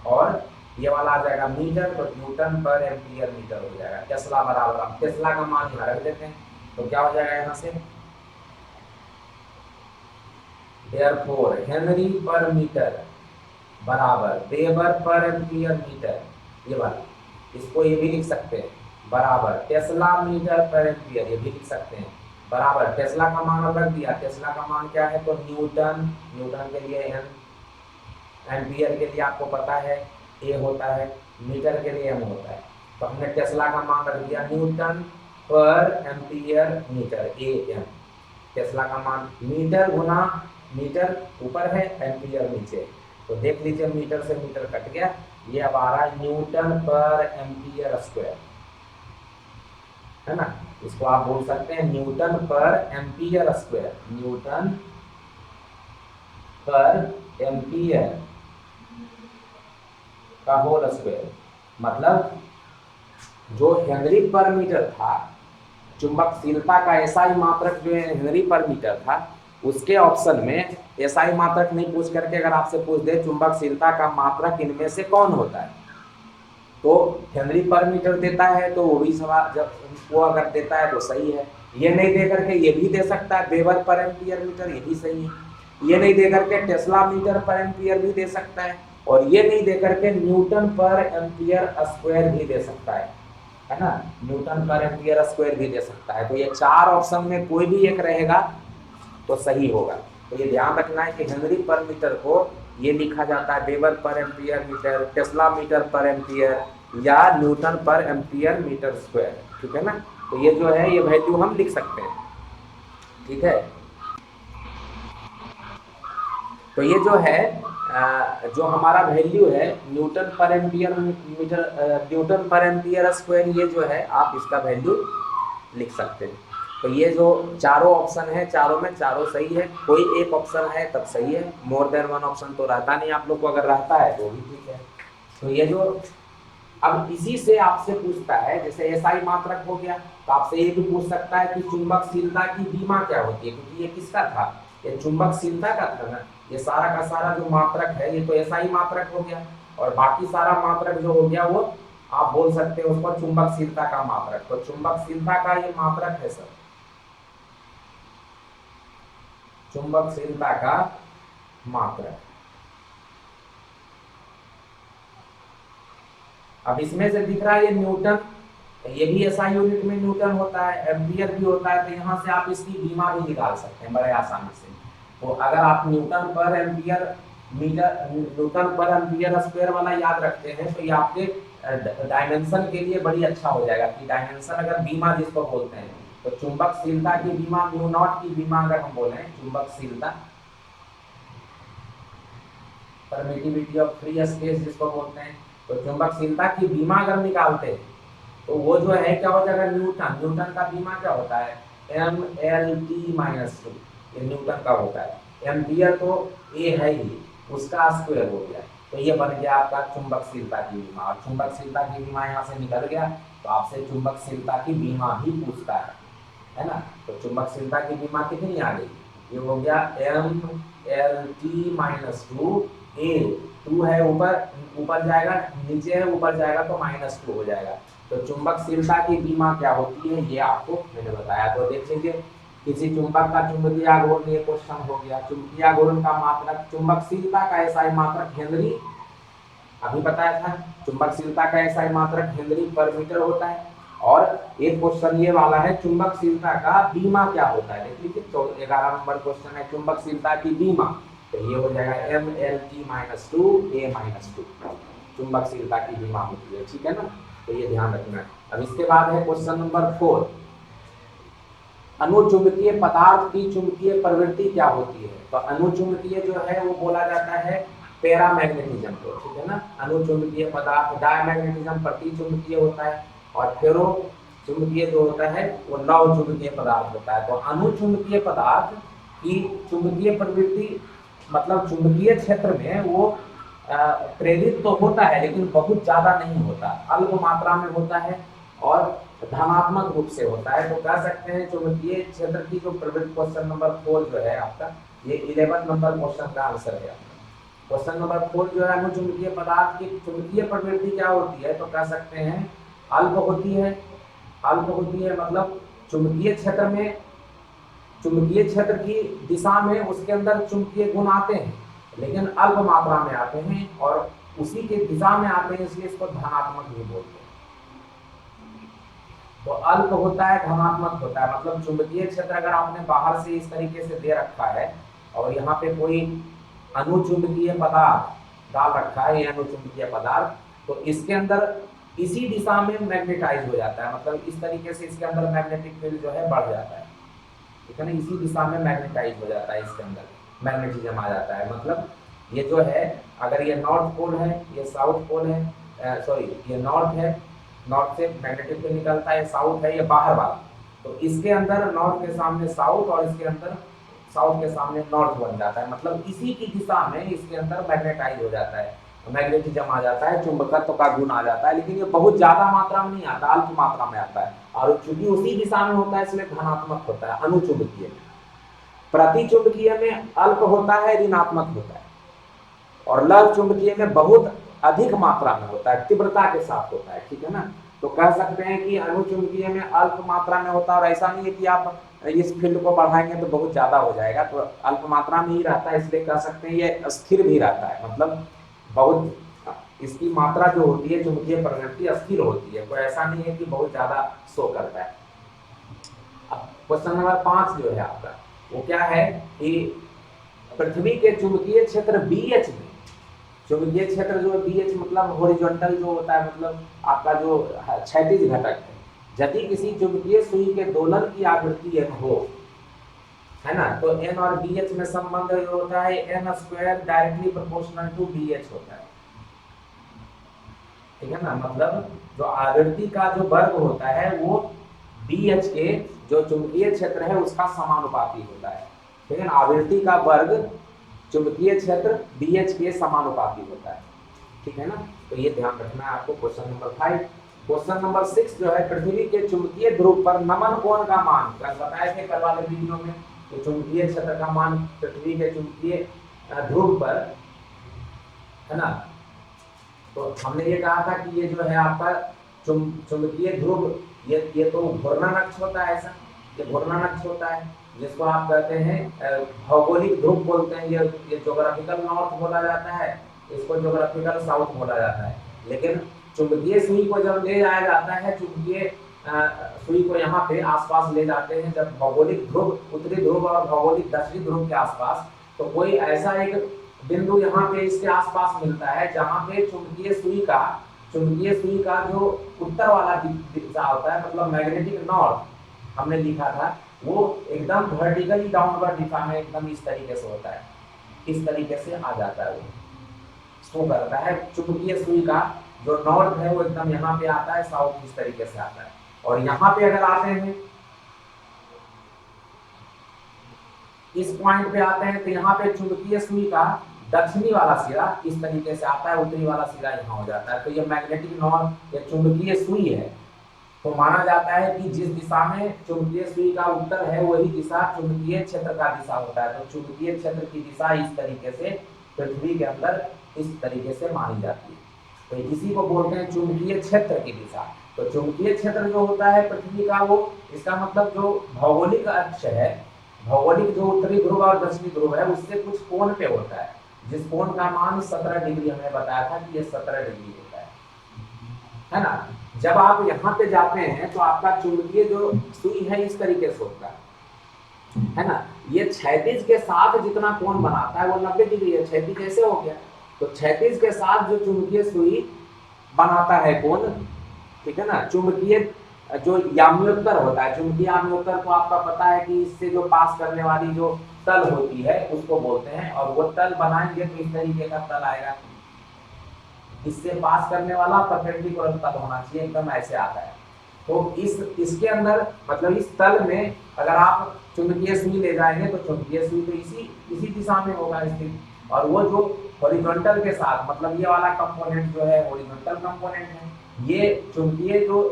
और ये वाला आ जाएगा मीटर, तो न्यूटन पर एम्पियर मीटर हो जाएगा टेस्ला बराबर। अब टेस्ला का मान यहाँ रख देते हैं, तो क्या हो जाएगा यहाँ से, देयरफॉर हेनरी पर मीटर बराबर वेबर पर एम्पियर मीटर, ये वाला, इसको ये भी लिख सकते हैं बराबर टेस्ला मीटर पर एम्पियर, ये भी लिख सकते हैं बराबर। टेस्ला का मान रख दिया, टेस्ला का मान क्या है, तो न्यूटन, न्यूटन के लिए एन, एम्पियर के लिए आपको पता है ए होता है, मीटर के लिए एम होता है। तो हमने टेस्ला का मान रख दिया newton per ampere metre, A M. Tesla का मान मीटर गुना मीटर ऊपर है, एम्पियर नीचे। तो देख लीजिए मीटर से मीटर कट गया, ये अब आ रहा है न्यूटन पर एम्पियर स्क्वायर, है ना। इसको आप बोल सकते हैं Newton per ampere square, Newton per ampere का होल स्क्वायर। मतलब जो हेनरी पर मीटर था, चुंबकशीलता का एसआई मात्रक जो हेनरी पर मीटर था, उसके ऑप्शन में एसआई मात्रक नहीं पूछ करके अगर आपसे पूछ दे चुंबकशीलता का मात्रक इनमें से कौन होता है, तो हेनरी पर मीटर देता है तो वो भी सवाल, जब वो अगर देता है तो सही है। ये नहीं दे करके ये भी दे सकता है वेबर पर एम्पियर मीटर, ये भी सही है। ये नहीं दे करके टेस्ला मीटर पर एम्पियर भी दे सकता है, और ये नहीं दे करके न्यूटन पर एम्पियर स्क्वायर भी दे सकता है ना, न्यूटन पर एम्पियर स्क्वायर भी दे सकता है। तो ये चार ऑप्शन में कोई भी एक रहेगा तो सही होगा। तो ये ध्यान रखना है कि हेनरी पर मीटर को ये लिखा जाता है weber per ampere metre, tesla metre per ampere, या newton per ampere metre square, ठीक है ना। तो ये जो है ये वैल्यू हम लिख सकते हैं, ठीक है। तो ये जो है जो हमारा वैल्यू है Newton per ampere metre, Newton per ampere square, ये जो है आप इसका वैल्यू लिख सकते हैं। तो ये जो चारों ऑप्शन है, चारों में चारों सही है, कोई एक ऑप्शन है तब सही है, मोर देन वन ऑप्शन तो रहता नहीं आप लोग को, अगर रहता है तो भी ठीक है। तो ये जो अब इसी से आपसे पूछता है, जैसे एसआई मात्रक हो गया, तो आपसे ये भी पूछ सकता है कि चुंबकशीलता की बीमा क्या होती है, क्योंकि ये किसका था, ये चुंबकशीलता का था ना। ये सारा का सारा जो मात्रक है ये तो एसआई मात्रक हो गया, और बाकी सारा मात्रक जो हो गया वो आप बोल सकते हो उसको चुंबकशीलता का मात्रक। तो चुंबकशीलता का ये मात्रक है सर, चुंबकशीलता का मात्रक। अब इसमें से दिख रहा है ये न्यूटन, ये भी एसआई यूनिट में न्यूटन होता है, एम्पियर भी होता है, तो यहाँ से आप इसकी बीमा भी निकाल सकते हैं बड़े आसानी से। तो अगर आप Newton per ampere metre, Newton per ampere square वाला याद रखते हैं तो ये आपके डायमेंशन के लिए बड़ी अच्छा हो जाएगा कि डायमेंशन अगर बीमा जिसको बोलते हैं, तो चुंबकशीलता की बीमा, म्यू नॉट की बीमा अगर हम बोले चुंबकशीलता, परमिटिविटी ऑफ फ्री स्पेस जिसको बोलते हैं, तो चुंबकशीलता की बीमा अगर निकालते हैं तो वो जो है क्या हो जाएगा न्यूटन, न्यूटन का बीमा क्या होता है MLT-2, ये न्यूटन का होता है। एम्पियर तो ए है ही, उसका स्क्वायर हो गया, तो ये बन गया आपका चुंबकशीलता की बीमा। और चुंबकशीलता की बीमा यहाँ से निकल गया, तो आपसे चुंबकशीलता की बीमा भी पूछता है ना। तो चुंबकशीलता की बीमा कितनी आ गई, ये हो गया MLT-2, ए 2 है ऊपर, ऊपर जाएगा, नीचे है ऊपर जाएगा तो -2 हो जाएगा। तो चुंबकशीलता की बीमा क्या होती है ये आपको मैंने बताया। तो देख लीजिए, किसी चुंबक का चुंबकीय आघूर्ण, ये क्वेश्चन हो गया, चुंबकीय आघूर्ण का मात्रक, चुंबकशीलता का एसआई मात्रक हेनरी, अभी बताया था चुंबकशीलता का एसआई मात्रक हेनरी पर मीटर होता है। और एक क्वेश्चन ये वाला है चुंबकशीलता का बीमा क्या होता है, देख लीजिए। तो 11 नंबर क्वेश्चन है चुंबकशीलता की बीमा, तो ये हो जाएगा MLT-2 A-2, चुंबकशीलता की बीमा होती है, ठीक है ना। तो ये ध्यान रखना है। अब इसके बाद है क्वेश्चन नंबर 4, अनुचुंबकीय पदार्थ की चुंबकीय प्रवृत्ति क्या होती है। तो अनुचुंबकीय जो है वो बोला जाता है पैरामैग्नेटिज्म को, ठीक है ना। अनुचुंबकीय पदार्थ डायमैग्नेटिज्म प्रतिचुंबकीय होता है, और फेरो चुंबकीय जो होता है वो लौह चुंबकीय पदार्थ होता है। तो अनुचुंबकीय पदार्थ की चुंबकीय प्रवृत्ति मतलब चुंबकीय क्षेत्र में वो प्रेरित तो होता है लेकिन बहुत ज्यादा नहीं होता, अल्प मात्रा में होता है और धनात्मक रूप से होता है। तो कह सकते हैं चुंबकीय क्षेत्र की जो प्रवृत्ति, क्वेश्चन नंबर 4 जो है आपका, ये 11 नंबर क्वेश्चन का आंसर है। क्वेश्चन नंबर 4 जो है अनुचुंबकीय पदार्थ की चुंबकीय प्रवृत्ति क्या होती है, तो कह सकते हैं अल्प होती है। अल्प होती है मतलब चुंबकीय क्षेत्र में, चुंबकीय क्षेत्र की दिशा में उसके अंदर चुंबकीय गुण आते हैं लेकिन अल्प मात्रा में आते हैं, और उसी के दिशा में आते हैं, इसलिए इसको धनात्मक भी बोलते हैं। तो अल्प होता है, धनात्मक होता है, मतलब चुंबकीय क्षेत्र अगर आपने बाहर से इस तरीके से दे रखा है और यहाँ पे कोई अनुचुंबकीय पदार्थ डाल रखा है ये अनुचुंबकीय पदार्थ, तो इसके अंदर इसी दिशा में मैग्नेटाइज हो जाता है, मतलब इस तरीके से इसके अंदर मैग्नेटिक फील्ड जो है बढ़ जाता है, ठीक है ना, इसी दिशा में मैग्नेटाइज हो जाता है, इसके अंदर मैग्नेटिज्म आ जाता है। मतलब ये जो है, अगर ये नॉर्थ पोल है, ये साउथ पोल है, सॉरी ये नॉर्थ है, नॉर्थ से मैग्नेटिक फील्ड निकलता है, साउथ है ये बाहर वाला, तो इसके अंदर नॉर्थ के सामने साउथ और इसके अंदर साउथ के सामने नॉर्थ बन जाता है, मतलब इसी की दिशा में इसके अंदर मैग्नेटाइज हो जाता है, मैग्नेटिज्म आ जाता है, चुंबकत्व का गुण आ जाता है, लेकिन ये बहुत ज्यादा मात्रा में नहीं आता, अल्प मात्रा में आता है, और चूंकि उसी दिशा में होता है इसलिए धनात्मक होता है अनुचुंबकीय में। प्रतिचुंबकीय में अल्प होता है, ऋणात्मक होता है, और लघु चुंबकीय में बहुत अधिक मात्रा में होता है, तीव्रता के साथ होता है, ठीक है ना। तो कह सकते हैं कि अनुचुंबकीय में अल्प मात्रा में होता है, और ऐसा नहीं है कि आप इस फील्ड को बढ़ाएंगे तो बहुत ज्यादा हो जाएगा, तो अल्प मात्रा में ही रहता है, इसलिए कह सकते हैं ये स्थिर भी रहता है, मतलब बहुत इसकी मात्रा जो होती है चुंबकीय प्रवृत्ति स्थिर होती है, कोई ऐसा नहीं है कि बहुत ज्यादा शो करता है। अब क्वेश्चन नंबर 5 जो है आपका, वो क्या है कि पृथ्वी के चुंबकीय क्षेत्र BH में, चुंबकीय क्षेत्र जो है BH मतलब हॉरिजॉन्टल जो होता है, मतलब आपका जो क्षैतिज घटक है, यदि किसी चुंबकीय सुई के दोलन की आवृत्ति n हो, है ना, तो n और BH में संबंध जो होता है n² directly proportional to BH होता है, ठीक है ना, मतलब जो आवृत्ति का जो वर्ग होता है वो BH के जो चुंबकीय क्षेत्र है उसका समानुपाती होता है, ठीक है ना, आवृत्ति का वर्ग चुंबकीय क्षेत्र BH के समानुपाती होता है, ठीक है ना, तो ये ध्यान रखना है आपको। Question number 5। क्वेश्चन नंबर 6 जो है, पृथ्वी के चुंबकीय ध्रुव पर नमन कोण का मान, कल बताए थे कल वाले वीडियो में, तो चुंबकीय क्षेत्र का मान पृथ्वी के चुंबकीय ध्रुव पर, है ना, तो हमने ये कहा था कि ये जो है आपका चुंबकीय ध्रुव, ये तो घूर्णन अक्ष होता है, ऐसा ये घूर्णन अक्ष होता है, जिसको आप कहते हैं भौगोलिक ध्रुव बोलते हैं, ये ज्योग्राफिकल नॉर्थ बोला जाता है, इसको ज्योग्राफिकल साउथ बोला जाता है। लेकिन चुंबकीय सुई को जब ले जाया जाता है, चुंबकीय सुई को यहाँ पे आसपास ले जाते हैं, जब भौगोलिक ध्रुव उत्तरी ध्रुव और भौगोलिक दक्षिणी ध्रुव के आसपास, तो कोई ऐसा एक बिंदु यहाँ पे इसके आसपास मिलता है जहाँ पे चुंबकीय सुई का जो उत्तर वाला दिशा होता है, मतलब मैग्नेटिक नॉर्थ हमने लिखा था, वो एकदम वर्टिकली डाउनवर्ड दिशा में एकदम इस तरीके से होता है, इस तरीके से आ जाता है, वो शो करता है चुंबकीय सुई का जो नॉर्थ है वो एकदम यहाँ पे आता है, साउथ इस तरीके से आता है। और यहाँ पे अगर आते हैं, इस पॉइंट पे आते हैं, तो यहाँ पे चुंबकीय सुई का दक्षिणी वाला सिरा इस तरीके से आता है, उत्तरी वाला सिरा यहाँ हो जाता है, तो ये मैग्नेटिक नॉर्थ या चुंबकीय सुई है, तो माना जाता है कि जिस दिशा में चुंबकीय सुई का उत्तर है वही दिशा चुंबकीय क्षेत्र का दिशा होता है, तो चुंबकीय क्षेत्र की दिशा इस तरीके से पृथ्वी के अंदर इस तरीके से मानी जाती है, तो इसी को बोलते हैं चुंबकीय क्षेत्र की दिशा। तो चुंबकीय क्षेत्र जो होता है पृथ्वी का, वो इसका मतलब जो भौगोलिक अक्ष है, भौगोलिक जो उत्तरी ध्रुव और दक्षिणी ध्रुव है उससे कुछ कोण पे होता है, जिस कोण का मान 17 डिग्री हमने बताया था कि ये 17 डिग्री होता है ना। जब आप यहाँ पे जाते हैं तो आपका चुंबकीय जो सुई है इस तरीके से होता है ना, ये क्षैतिज के साथ जितना कोण बनाता है वो 90 डिग्री है, क्षैतिज ऐसे हो गया, तो क्षैतिज के साथ जो चुंबकीय सुई बनाता है कोण, ठीक है ना, चुंबकीय जो याम्योत्तर होता है, चुंबकीय याम्योत्तर को आपका पता है कि इससे जो पास करने वाली जो तल होती है उसको बोलते हैं, और वो तल बनाएंगे तो इस तरीके का तल आएगा, इससे पास करने वाला परपेंडिकुलर तल होना चाहिए, एकदम ऐसे आता है। तो इसके अंदर मतलब इस तल में अगर आप चुंबकीय सुई ले जाएंगे तो चुंबकीय सुई तो इसी दिशा में होगा स्थित, और वो जो हॉरिजॉन्टल के साथ, मतलब ये वाला कंपोनेंट जो है हॉरिजॉन्टल कंपोनेंट है, ये चुंबकीय जो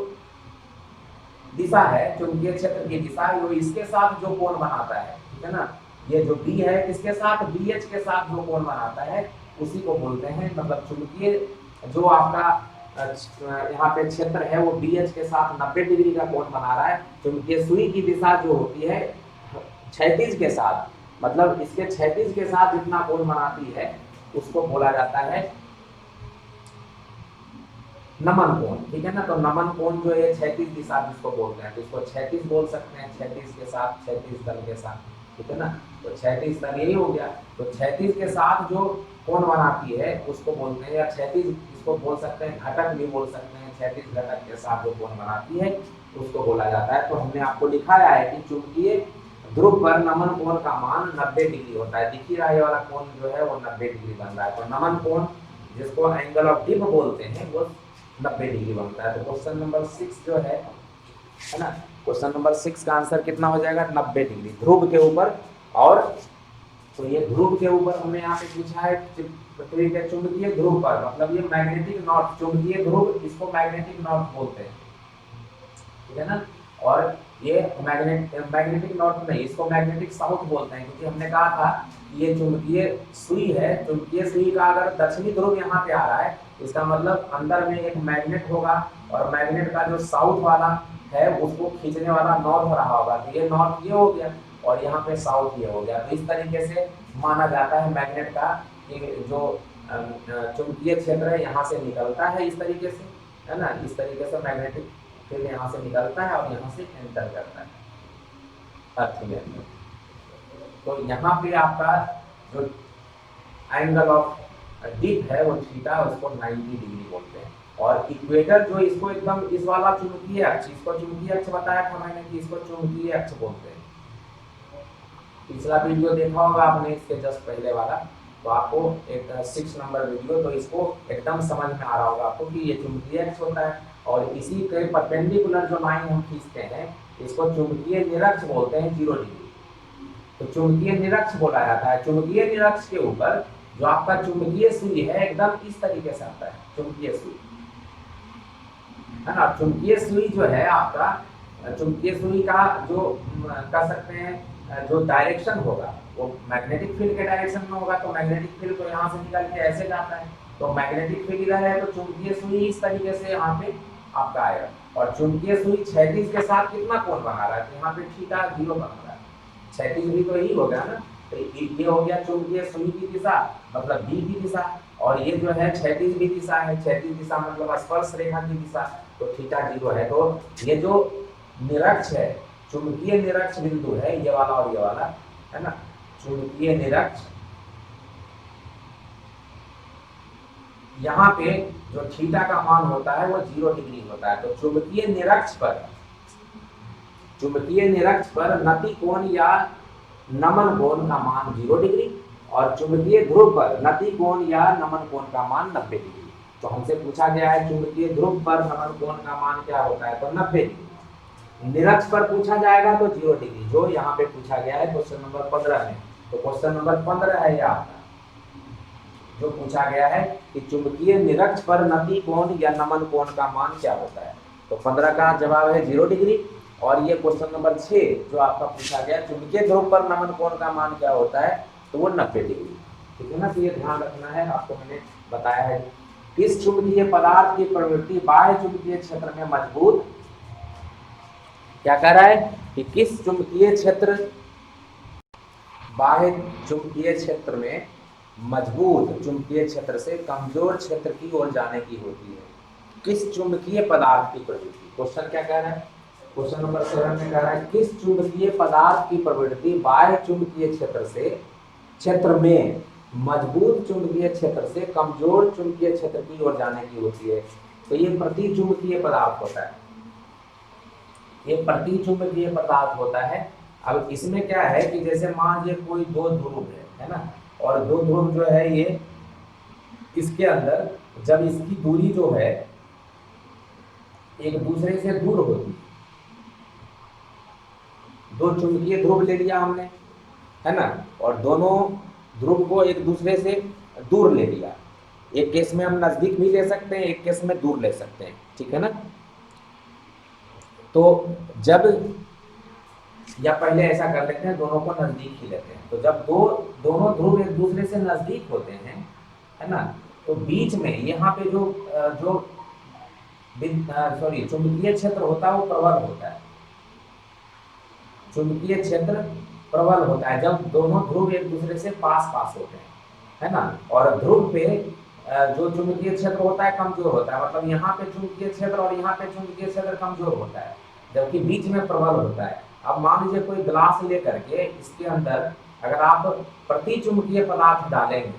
दिशा है, चुंबकीय क्षेत्र की दिशा है, वो इसके साथ जो कोण बनाता है, ठीक है ना, ये जो B है किसके साथ, BH के साथ जो कोण बनाता है उसी को बोलते हैं, मतलब चुंबकीय जो आपका यहाँ पे क्षेत्र है वो BH के साथ 90 डिग्री का कोण बना रहा है, चुंबकीय सुई की दिशा जो होती है क्षैतिज के साथ, मतलब इसके क्षैतिज के साथ जितना कोण बनाती है उसको बोला जाता है नमन कोण, ठीक है ना। तो नमन कोण जो है क्षैतिज दिशा जिसको बोलते हैं, तो इसको क्षैतिज बोल सकते हैं, क्षैतिज के साथ, क्षैतिज तल के साथ, ठीक है ना, तो क्षैतिज तल यही हो गया। तो क्षैतिज के साथ जो कोण बनाती है उसको बोलते हैं, या क्षैतिज इसको बोल सकते हैं, घटक भी बोल सकते हैं, क्षैतिज घटक के साथ जो कोण बनाती है उसको बोला जाता है। तो हमने आपको दिखाया है कि चुंबकीय ध्रुव पर नमन कोण का मान 90 डिग्री होता है। दिख ही रहा है, ये वाला कोण जो है वो 90 डिग्री बन रहा है। तो नमन कोण जिसको एंगल ऑफ डिप बोलते हैं वो 90 डिग्री बनता है। तो क्वेश्चन नंबर 6 जो है ना, क्वेश्चन नंबर 6 का आंसर कितना हो जाएगा, 90 डिग्री ध्रुव के ऊपर। और तो ये ध्रुव के ऊपर हमने यहाँ पे पूछा है पृथ्वी के चुंबकीय ध्रुव पर, मतलब ये मैग्नेटिक नॉर्थ, चुंबकीय ध्रुव इसको मैग्नेटिक नॉर्थ बोलते हैं, ठीक है ना। और ये मैग्नेटिक नॉर्थ नहीं, इसको मैग्नेटिक साउथ बोलते हैं, क्योंकि हमने कहा था कि ये चुंबकीय सुई है, चुंबकीय सुई का अगर दक्षिणी ध्रुव यहाँ पे आ रहा है, इसका मतलब अंदर में एक मैग्नेट होगा, और मैग्नेट का जो साउथ वाला है उसको खींचने वाला नॉर्थ रहा होगा। तो ये नॉर्थ ये हो गया और यहाँ पे साउथ ये हो गया। तो इस तरीके से माना जाता है मैग्नेट का कि जो चुंबकीय क्षेत्र है यहाँ से निकलता है, इस तरीके से, है ना, इस तरीके से मैग्नेटिक फील्ड यहाँ से निकलता है और यहाँ से एंटर करता है अर्थ में। तो यहाँ पे आपका जो एंगल ऑफ डिप है वो थीटा, उसको 90 डिग्री बोलते हैं। और इक्वेटर जो इसको एकदम इस वाला चुंबकीय अक्ष, इसको चुंबकीय अक्ष बताया था मैंने कि इसको चुंबकीय अक्ष बोलते हैं। पिछला वीडियो देखा होगा आपने इसके जस्ट पहले वाला, तो आपको एक 6 नंबर वीडियो, तो इसको एकदम समझ में आ रहा होगा आपको कि ये चुंबकीय अक्ष होता है। और इसी के परपेंडिकुलर जो लाइन हम खींचते हैं इसको चुंबकीय निरक्ष बोलते हैं, 0 डिग्री। तो चुंबकीय निरक्ष बोला जाता है। चुंबकीय निरक्ष के ऊपर जो आपका चुंबकीय सुई है एकदम इस तरीके से आता है, चुंबकीय सुई, है ना। चुंबकीय सुई जो है आपका, चुंबकीय सुई का जो कह सकते हैं जो डायरेक्शन होगा वो मैग्नेटिक फील्ड के डायरेक्शन में होगा। तो मैग्नेटिक फील्ड तो यहाँ से निकल के ऐसे जाता है, तो मैग्नेटिक फील्ड इधर है, तो चुंबकीय सुई इस तरीके से यहाँ पे आपका आएगा। और चुंबकीय सुई क्षैतिज के साथ कितना कोण बना रहा है, तो यहाँ पे थीटा 0 बना रहा है। क्षैतिज भी तो यही हो गया ना, तो ये हो गया चुंबकीय सुई की दिशा, मतलब बी की दिशा, और ये जो है क्षैतिज भी दिशा है, क्षैतिज दिशा मतलब स्पर्श रेखा की दिशा, तो थीटा 0 है। तो ये जो निरक्ष है, चुंबकीय निरक्ष बिंदु है, ये वाला और ये वाला, है ना, चुंबकीय निरक्ष, यहाँ पे जो थीटा का मान होता है वो 0 डिग्री होता है। तो चुंबकीय निरक्ष पर नति कोण या नमन कोण का मान 0 डिग्री, और चुंबकीय ध्रुव पर नति कोण या नमन कोण का मान 90 डिग्री। तो हमसे पूछा गया है चुंबकीय ध्रुव पर नमन कोण का मान क्या होता है, तो 90 डिग्री। निरक्ष पर पूछा जाएगा तो 0 डिग्री, जो यहाँ पे पूछा गया है क्वेश्चन नंबर 15 में। तो क्वेश्चन नंबर 15 है ये आपका, जो पूछा गया है कि चुंबकीय निरक्ष पर नति कोण या नमन कोण का मान क्या होता है। तो 15 का जवाब है 0 डिग्री। और ये क्वेश्चन नंबर 6 जो आपका पूछा गया, चुंबकीय ध्रुव पर नमन कोण का मान क्या होता है, तो वो 90 डिग्री, ठीक है ना। तो ये ध्यान रखना है, आपको मैंने बताया है। किस चुंबकीय पदार्थ की प्रवृत्ति बाह्य चुंबकीय क्षेत्र में मजबूत, क्या कह रहा है कि किस चुंबकीय क्षेत्र, बाह्य चुंबकीय क्षेत्र में मजबूत चुंबकीय क्षेत्र से कमजोर क्षेत्र की ओर जाने की होती है। किस चुंबकीय पदार्थ की प्रवृत्ति, क्वेश्चन क्या कह रहा है, क्वेश्चन नंबर 7 में कह रहा है किस चुंबकीय पदार्थ की प्रवृत्ति बाह्य चुंबकीय क्षेत्र में मजबूत चुंबकीय क्षेत्र से कमजोर चुंबकीय क्षेत्र की ओर जाने की होती है। तो ये प्रति चुंबकीय पदार्थ होता है, ये प्रति चुंबकीय पदार्थ होता है। अब इसमें क्या है कि जैसे मान लीजिए कोई 2 ध्रुव है ना, और 2 ध्रुव जो है ये इसके अंदर जब इसकी दूरी जो है एक दूसरे से दूर होती, 2 चुंबकीय ध्रुव ले लिया हमने, है ना, और दोनों ध्रुव को एक दूसरे से दूर ले लिया। एक केस में हम नजदीक भी ले सकते हैं, एक केस में दूर ले सकते हैं, ठीक है ना। तो जब, या पहले ऐसा कर लेते हैं, दोनों को नजदीक ही लेते हैं। तो जब दोनों ध्रुव एक दूसरे से नजदीक होते हैं, है ना, तो बीच में यहाँ पे जो चुंबकीय क्षेत्र होता है वो प्रबल होता है, चुंबकीय क्षेत्र प्रबल होता है जब दोनों ध्रुव एक दूसरे से पास होते हैं, है ना। और ध्रुव पे जो चुंबकीय क्षेत्र होता है कमजोर होता है, मतलब यहाँ पे चुंबकीय क्षेत्र और यहाँ पे चुंबकीय क्षेत्र कमजोर होता है, जबकि बीच में प्रबल होता है। अब मान लीजिए कोई ग्लास लेकर के इसके अंदर अगर आप प्रति चुंबकीय पदार्थ डालेंगे,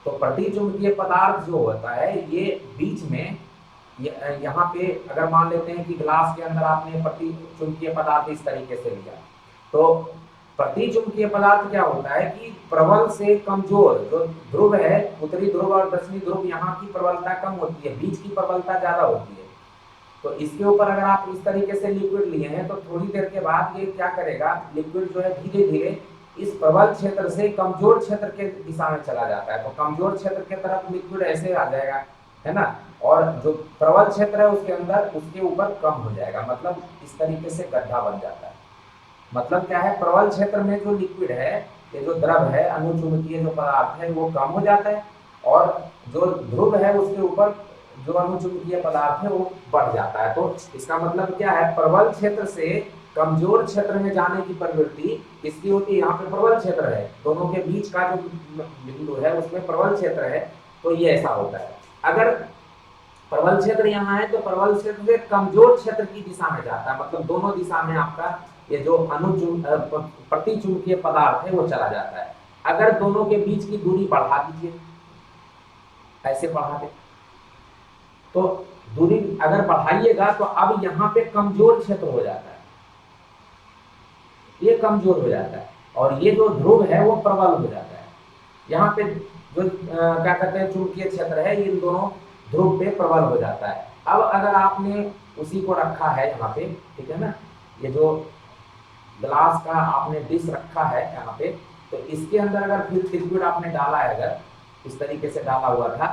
तो प्रतिचुंबकीय पदार्थ जो होता है ये बीच में यहाँ पे अगर मान लेते हैं कि ग्लास के अंदर आपने प्रतिचुंबकीय पदार्थ इस तरीके से लिया, तो प्रतिचुंबकीय पदार्थ क्या होता है कि प्रबल से कमजोर जो ध्रुव है, उत्तरी ध्रुव और दक्षिणी ध्रुव, यहाँ की प्रबलता कम होती है, बीच की प्रबलता ज्यादा होती है। तो इसके ऊपर अगर आप इस तरीके से लिक्विड लिए हैं तो थोड़ी देर के बाद ये क्या करेगा, लिक्विड जो है धीरे धीरे इस प्रबल क्षेत्र से कमजोर क्षेत्र के दिशा में चला जाता है। तो कमजोर क्षेत्र के तरफ लिक्विड ऐसे आ जाएगा, है ना, और जो प्रबल क्षेत्र है उसके अंदर उसके ऊपर कम हो जाएगा, मतलब इस तरीके से गड्ढा बन जाता है। मतलब क्या है, प्रबल क्षेत्र में जो लिक्विड है, ये जो द्रव है, अनुचुंबकीय जो पदार्थ है वो कम हो जाता है, और जो ध्रुव है उसके ऊपर जो अनुचुंबकीय पदार्थ है वो बढ़ जाता है। तो इसका मतलब क्या है, प्रबल क्षेत्र से कमजोर क्षेत्र में जाने की प्रवृत्ति किसकी होती है, यहाँ पे प्रबल क्षेत्र है, दोनों के बीच का जो बिंदु है उसमें प्रबल क्षेत्र है, तो ये ऐसा होता है। अगर प्रबल क्षेत्र यहाँ है तो प्रबल क्षेत्र से कमजोर क्षेत्र की दिशा में जाता है, मतलब दोनों दिशा में आपका ये जो प्रतिचुंबकीय पदार्थ है वो चला जाता है। अगर दोनों के बीच की दूरी बढ़ा दीजिए, ऐसे बढ़ा दे, तो दूरी अगर बढ़ाइएगा तो अब यहाँ पे कमजोर क्षेत्र हो जाता है, ये कमजोर हो जाता है, और ये जो ध्रुव है वो प्रबल हो जाता है। यहाँ पे जो क्या कहते हैं चुंबकीय क्षेत्र है, इन दोनों ध्रुव पे प्रबल हो जाता है। अब अगर आपने उसी को रखा है यहाँ पे, ठीक है ना, ये जो ग्लास का आपने डिश रखा है यहाँ पे, तो इसके अंदर अगर फिर लिक्विड आपने डाला है, अगर इस तरीके से डाला हुआ था,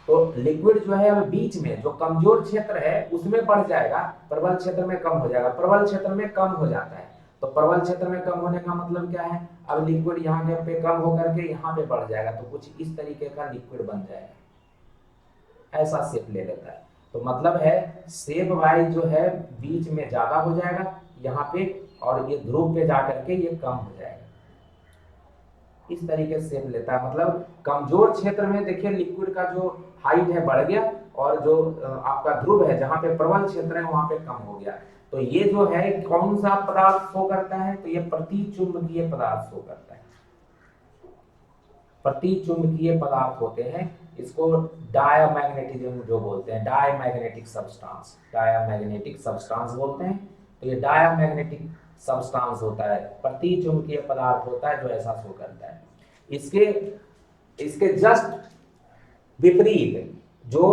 तो लिक्विड जो है अब बीच में जो कमजोर क्षेत्र है उसमें बढ़ जाएगा, प्रबल क्षेत्र में कम हो जाएगा, प्रबल क्षेत्र में कम हो जाता है। तो प्रबल क्षेत्र में कम होने का मतलब क्या है, अब लिक्विड यहाँ के पे कम होकर के यहाँ पे बढ़ जाएगा, तो कुछ इस तरीके का लिक्विड बन जाएगा, ऐसा शेप ले लेता है। तो मतलब है शेप वाइज जो है बीच में ज्यादा हो जाएगा यहाँ पे, और ये ध्रुव पे जाकर के ये कम हो जाएगा, इस तरीके से शेप लेता है। मतलब कमजोर क्षेत्र में देखिए लिक्विड का जो हाइट है बढ़ गया, और जो आपका ध्रुव है जहाँ पे प्रबल क्षेत्र है वहां पे कम हो गया। तो ये जो है कौन सा पदार्थ शो करता है, तो ये प्रतिचुंबकीय पदार्थ शो करता है, प्रतिचुंबकीय पदार्थ होते हैं, इसको डायामैग्नेटिज्म जो बोलते हैं, डायमैग्नेटिक सब्सटेंस, डायमैग्नेटिक सब्सटेंस बोलते हैं। तो ये डायमैग्नेटिक सब्सटेंस होता है, प्रतिचुंबकीय पदार्थ होता है जो ऐसा शो करता है। इसके जस्ट विपरीत जो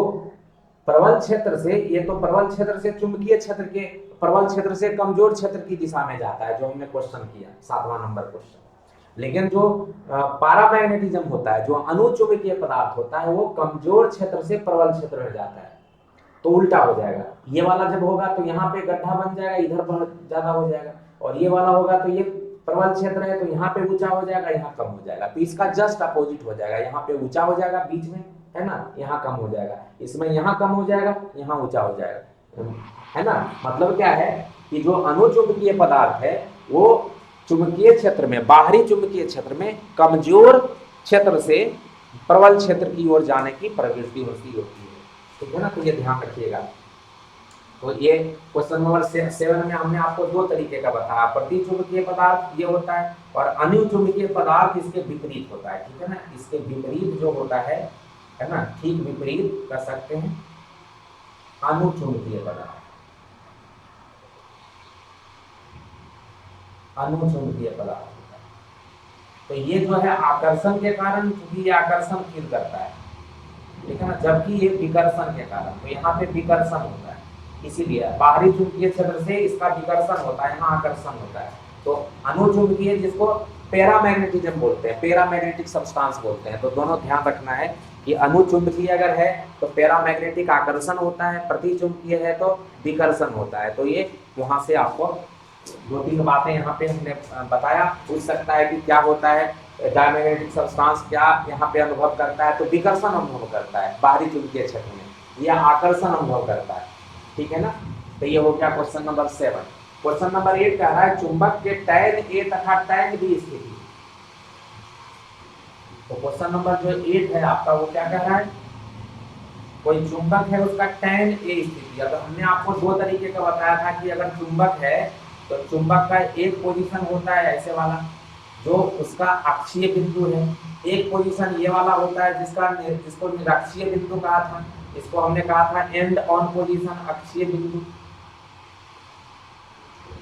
प्रबल क्षेत्र से, ये तो प्रबल क्षेत्र से चुंबकीय क्षेत्र के, प्रबल क्षेत्र से कमजोर क्षेत्र की दिशा में जाता है, जो हमने क्वेश्चन किया 7वां नंबर क्वेश्चन। लेकिन जो पैरामैग्नेटिज्म होता है, जो अनुचुंबकीय पदार्थ होता है, वो कमजोर क्षेत्र से प्रबल क्षेत्र में जाता है, तो उल्टा हो जाएगा। ये वाला जब होगा तो यहाँ पे गड्ढा बन जाएगा, इधर बहुत ज्यादा हो जाएगा, और ये वाला होगा तो ये प्रबल क्षेत्र है तो यहाँ पे ऊंचा हो जाएगा, यहाँ कम हो जाएगा। तो इसका जस्ट अपोजिट हो जाएगा, यहाँ पे ऊंचा हो जाएगा बीच में, है ना, यहाँ कम हो जाएगा, इसमें यहाँ कम हो जाएगा, यहाँ ऊंचा हो जाएगा, है ना। मतलब क्या है कि जो अनुचुंबकीय पदार्थ है वो चुंबकीय क्षेत्र में, बाहरी चुंबकीय क्षेत्र में कमजोर क्षेत्र से प्रबल क्षेत्र की ओर जाने की प्रवृत्ति होती है, ठीक है ना। तो ये ध्यान रखिएगा। तो ये क्वेश्चन नंबर 7 में हमने आपको दो तरीके का बताया, प्रतिचुंबकीय पदार्थ ये होता है, और अनुचुंबकीय पदार्थ इसके विपरीत होता है, ठीक है ना। इसके विपरीत जो होता है ना, ठीक विपरीत कर सकते हैं अनुचुंबकीय पदार्थ, अनुचुंबकीय पदार्थ होता है। तो ये जो है आकर्षण के कारण, क्योंकि ये आकर्षण फील करता है, ठीक है ना, जबकि ये विकर्षण के कारण, तो यहाँ पे विकर्षण होता है, इसीलिए बाहरी चुंबकीय क्षेत्र से इसका विकर्षण होता है, यहाँ आकर्षण होता है। तो अनुचुंबकीय जिसको पैरामैग्नेटिज्म बोलते हैं, पैरामैग्नेटिक सब्सटेंस बोलते हैं। तो दोनों ध्यान रखना है कि अनुचुंबकीय अगर है तो पैरामैग्नेटिक आकर्षण होता है, प्रतिचुंबकीय है तो विकर्षण होता है। तो ये वहां से आपको 2-3 बातें यहाँ पे हमने बताया। पूछ सकता है कि क्या होता है डायमैग्नेटिक सब्सटेंस, क्या यहाँ पे अनुभव करता है, तो विकर्षण अनुभव करता है बाहरी चुंबकीय क्षेत्र में, या आकर्षण अनुभव करता है, ठीक है ना। तो ये हो गया क्वेश्चन नंबर 7। क्वेश्चन नंबर 8 कह रहा है चुंबक के टैन ए तथा टैन बी स्थिति। तो क्वेश्चन नंबर जो 8 है आपका वो क्या कह रहा है, कोई चुंबक है उसका टैन ए स्थिति। अगर हमने आपको 2 तरीके का बताया था कि अगर चुंबक है तो चुंबक का एक पोजीशन होता है ऐसे वाला, जो उसका अक्षीय बिंदु है, एक पोजीशन ये वाला होता है जिसको निरक्षीय बिंदु कहा था, इसको हमने कहा था एंड ऑन पोजीशन, अक्षीय बिंदु।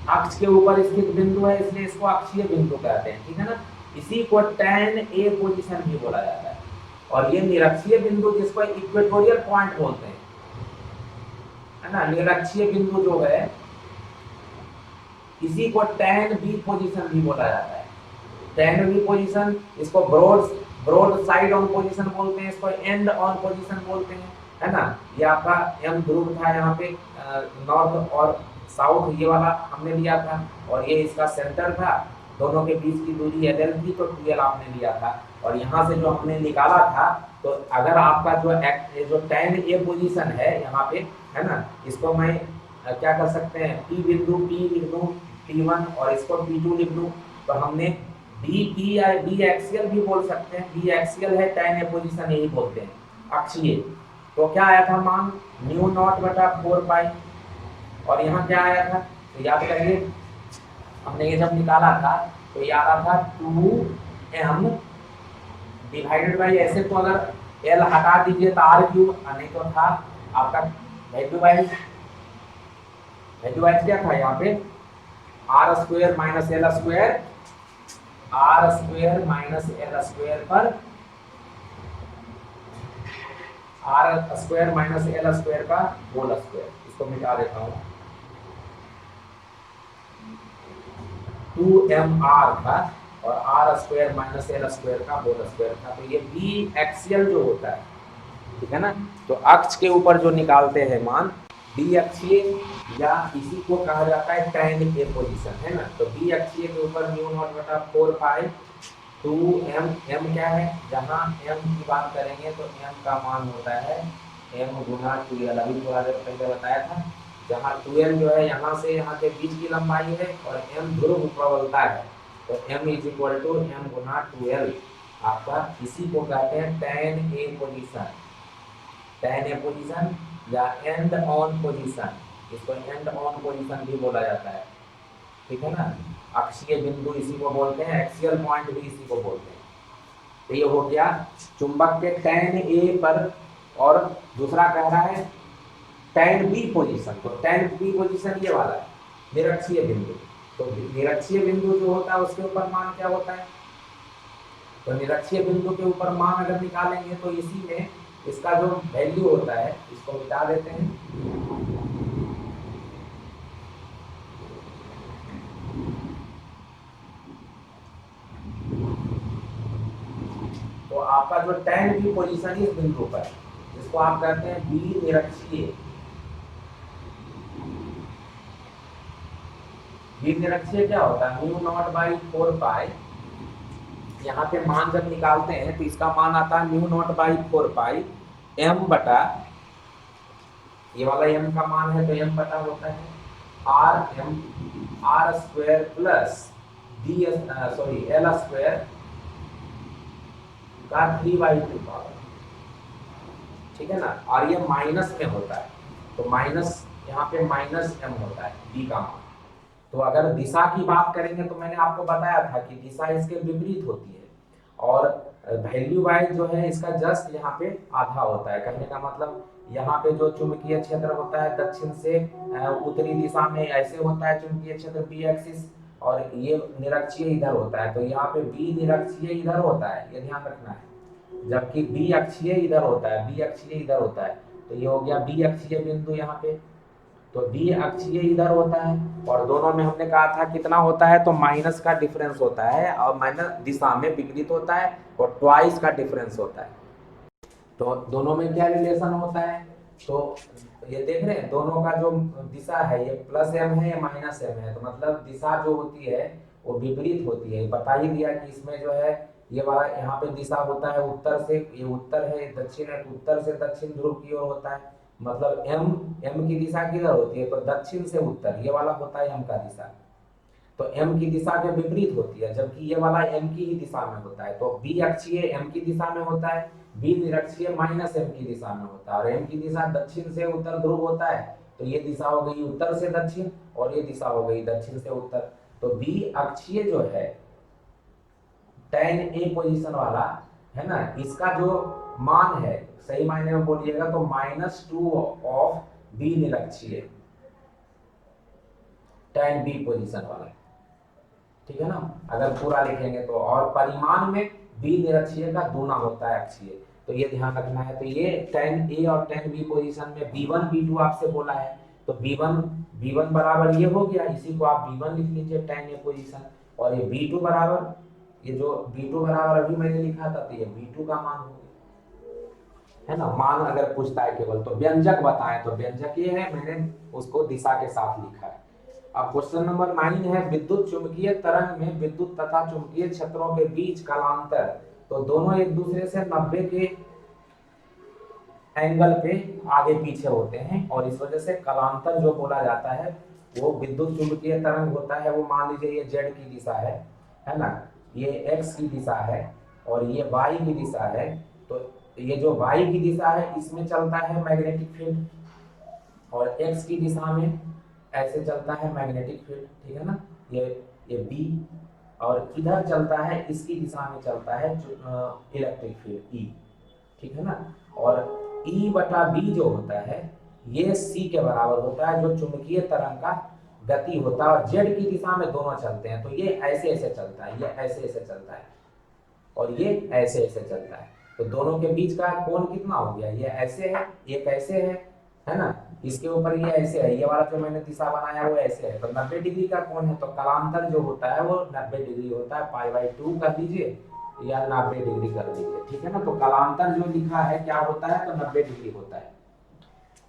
अक्ष के ऊपर स्थित बिंदु है इसलिए इसको अक्षीय बिंदु कहते हैं, ठीक है ना। इसी को tan ए पोजीशन भी बोला जाता है। और ये निरक्षीय बिंदु जिसको इक्वेटोरियल पॉइंट बोलते हैं, है ना, निरक्षीय बिंदु जो है इसी को tan बी पोजीशन भी बोला जाता है। tan बी पोजीशन, इसको ब्रॉड साइड ऑन पोजीशन बोलते हैं, इसको एंड ऑन पोजीशन बोलते हैं, है ना। ये आपका एम ध्रुव था यहाँ पे, नॉर्थ और साउथ ये वाला हमने लिया था, और ये इसका सेंटर था। दोनों के बीच की दूरी एल थी तो 2l आपने लिया था। और यहाँ से जो हमने निकाला था, तो अगर आपका जो tan ए पोजीशन है यहाँ पे, है ना, इसको मैं क्या कर सकते हैं, P बिंदु P लिख दूँ, P1, और इसको P2 लिख दूँ। तो हमने DP या डी एक्सियल भी बोल सकते हैं, डी एक्सियल है, tan ए पोजीशन यही बोलते हैं, अक्षीय। तो क्या आया था मान, म्यू नॉट बटा 4 पाई। और यहाँ क्या आया था, तो याद करिए हमने ये जब निकाला था तो ये आ रहा था 2m डिवाइडेड बाई, ऐसे तो अगर l हटा दीजिए तो r3, नहीं तो था आपका वैल्यू वाइज क्या था यहाँ पे, r square minus l square, r square minus l square पर r square minus l square का होल स्क्वायर। इसको मिटा देता हूँ, 2mr था और r square minus l square का होल स्क्वायर था। तो ये बी एक्सियल जो होता है, ठीक है ना, तो अक्ष के ऊपर जो निकालते हैं मान, बी अक्षीय या इसी को कहा जाता है tan ए पोजीशन, है ना। तो बी अक्षीय के ऊपर म्यू नॉट बटा 4 पाई 2m, m क्या है, जहाँ m की बात करेंगे तो m का मान होता है m गुना 2l, अभी थोड़ा देर पहले बताया था। जहाँ 2l जो है यहाँ से यहाँ के बीच की लंबाई है और m ध्रुव प्रबलता है, तो m is equal to m गुना 2l आपका, इसी को कहते हैं tan A position, tan A position या एंड ऑन पोजीशन, इसको एंड ऑन पोजीशन भी बोला जाता है, ठीक है ना। अक्षीय बिंदु इसी को बोलते हैं, एक्सियल पॉइंट भी इसी को बोलते हैं। तो ये हो गया चुंबक के tan ए पर, और दूसरा कह रहा है tan बी पोजीशन। तो tan बी पोजीशन ये वाला है, निरक्षीय बिंदु। तो निरक्षीय बिंदु जो होता है उसके ऊपर मान क्या होता है, तो निरक्षीय बिंदु के ऊपर मान अगर निकालेंगे तो इसी में इसका जो वैल्यू होता है, इसको मिटा देते हैं, तो आपका जो tan बी पोजीशन इस बिंदु पर, जिसको आप कहते हैं बी निरक्षीय, बी निरक्षीय क्या होता है, म्यू नॉट बाई 4 पाई, यहाँ पे मान जब निकालते हैं तो इसका मान आता है mu naught by 4 pi m बटा, ये वाला m का मान है तो m बटा होता है r square plus l square का 3/2 पावर, ठीक है ना। और ये माइनस में होता है, तो माइनस यहाँ पे माइनस m होता है b का मान। तो अगर दिशा की बात करेंगे तो मैंने आपको बताया था कि दिशा इसके विपरीत होती है, और वैल्यू वाइज जो है इसका जस्ट यहाँ पे आधा होता है। कहने का मतलब यहाँ पे जो चुंबकीय क्षेत्र होता है दक्षिण से उत्तरी दिशा में ऐसे होता है चुंबकीय क्षेत्र बी एक्सिस, और ये निरक्षीय इधर होता है, तो यहाँ पे बी निरक्षीय इधर होता है, ये ध्यान रखना है, जबकि बी अक्षीय इधर होता है, बी अक्षीय इधर होता है। तो ये हो गया बी अक्षीय बिंदु यहाँ पे, तो बी अक्षीय इधर होता है, और दोनों में हमने कहा था कितना होता है, तो माइनस का डिफरेंस होता है, और माइनस दिशा में विपरीत होता है, और ट्वाइस का डिफरेंस होता है। तो दोनों में क्या रिलेशन होता है, तो ये देख रहे हैं दोनों का जो दिशा है ये प्लस m है या माइनस m है, तो मतलब दिशा जो होती है वो विपरीत होती है। बता ही दिया कि इसमें जो है ये वाला यहाँ पे दिशा होता है उत्तर से, ये उत्तर है, दक्षिण है, उत्तर से दक्षिण ध्रुव की ओर होता है, मतलब m की दिशा किधर होती है, तो दक्षिण से उत्तर, ये वाला होता है m का दिशा, तो m की दिशा के विपरीत होती है, जबकि ये वाला m की ही दिशा में होता है। तो b अक्षीय m की दिशा में होता है, b निरक्षीय माइनस m की दिशा में होता है, और m की दिशा दक्षिण से उत्तर ध्रुव होता है, तो ये दिशा हो गई उत्तर से दक्षिण, और ये दिशा हो गई दक्षिण से उत्तर। तो b अक्षीय जो है tan ए पोजीशन वाला, है ना, इसका जो मान है सही मायने में बोलिएगा तो -2 ऑफ बी निरक्षीय tan बी पोजीशन वाला, ठीक है ना, अगर पूरा लिखेंगे तो। और परिमाण में बी निरक्षीय का दूना होता है अक्षीय, तो ये ध्यान रखना है। तो ये tan ए और tan बी पोजीशन में b1 b2 आपसे बोला है, तो b1 बराबर ये हो गया, इसी को आप b1 लिख लीजिए tan ए पोजीशन, और ये b2 बराबर, ये जो b2 बराबर अभी मैंने लिखा था, तो ये b2 का मान हो गया, है ना। मान अगर पूछता है केवल तो व्यंजक बताएं, तो व्यंजक ये है, मैंने उसको दिशा के साथ लिखा है। अब क्वेश्चन नंबर 9 है, विद्युत चुंबकीय तरंग में विद्युत तथा चुंबकीय क्षेत्रों के बीच कालांतर, तो दोनों एक दूसरे से 90 के एंगल पे आगे पीछे होते हैं, और इस वजह से कालांतर जो बोला जाता है वो विद्युत चुंबकीय तरंग होता है। वो मान लीजिए ये जेड की दिशा है ना, ये एक्स की दिशा है और ये वाई की दिशा है, तो ये जो वाई की दिशा है इसमें चलता है मैग्नेटिक फील्ड, और एक्स की दिशा में ऐसे चलता है मैग्नेटिक फील्ड, ठीक है ना, ये बी, और इधर चलता है, इसकी दिशा में चलता है इलेक्ट्रिक फील्ड ई, ठीक है ना। और ई बटा बी जो होता है ये सी के बराबर होता है, जो चुंबकीय तरंग का गति होता है, और जेड की दिशा में दोनों चलते हैं, तो ये ऐसे ऐसे चलता है, ये ऐसे ऐसे चलता है, और ये ऐसे ऐसे चलता है, तो दोनों के बीच का कोण कितना हो गया, ये ऐसे है, ये कैसे है ना, इसके ऊपर ये ऐसे है, ये वाला जो मैंने दिशा बनाया वो ऐसे है, तो 90 डिग्री का कोण है, तो कालांतर जो होता है वो 90 डिग्री होता है, π/2 कर लीजिए या 90 डिग्री कर लीजिए, ठीक है ना। तो कालांतर जो लिखा है क्या होता है, तो 90 डिग्री होता है।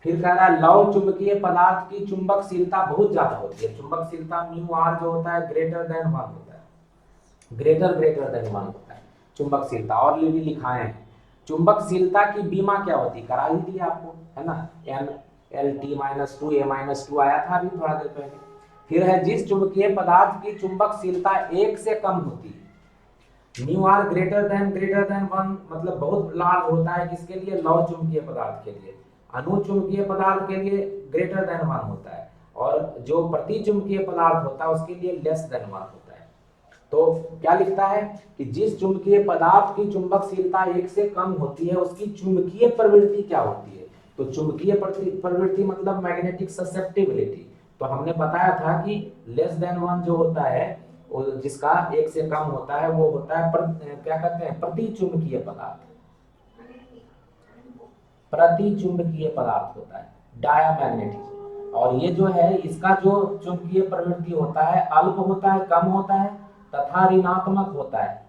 फिर कह रहा है लौह चुंबकीय पदार्थ की चुंबकशीलता बहुत ज्यादा होती है, चुंबकशीलता μr जो होता है ग्रेटर देन 1 होता है, ग्रेटर देन 1 होता है चुंबकशीलता, और भी लिखाए हैं। चुंबकशीलता की बीमा क्या होती है, करा ही दी आपको, है ना, MLT-2 A-2 आया था अभी थोड़ा देर पहले। फिर है जिस चुंबकीय पदार्थ की चुंबकशीलता 1 से कम होती है, μr ग्रेटर देन 1 मतलब बहुत लार्ज होता है, किसके लिए, लौह चुंबकीय पदार्थ के लिए। अनुचुंबकीय पदार्थ के लिए ग्रेटर देन 1 होता है, और जो प्रति चुंबकीय पदार्थ होता है उसके लिए लेस देन 1 होता है। तो क्या लिखता है कि जिस चुंबकीय पदार्थ की चुंबकशीलता 1 से कम होती है उसकी चुंबकीय प्रवृत्ति क्या होती है, तो चुंबकीय प्रवृत्ति मतलब मैग्नेटिक ससेप्टिबिलिटी, तो हमने बताया था कि लेस देन 1 जो होता है जिसका 1 से कम होता है वो होता है क्या कहते हैं, प्रति चुंबकीय पदार्थ, प्रति चुंबकीय पदार्थ होता है डायामैग्नेटिक, और ये जो है इसका जो चुंबकीय प्रवृत्ति होता है अल्प होता है, कम होता है तथा ऋणात्मक होता है,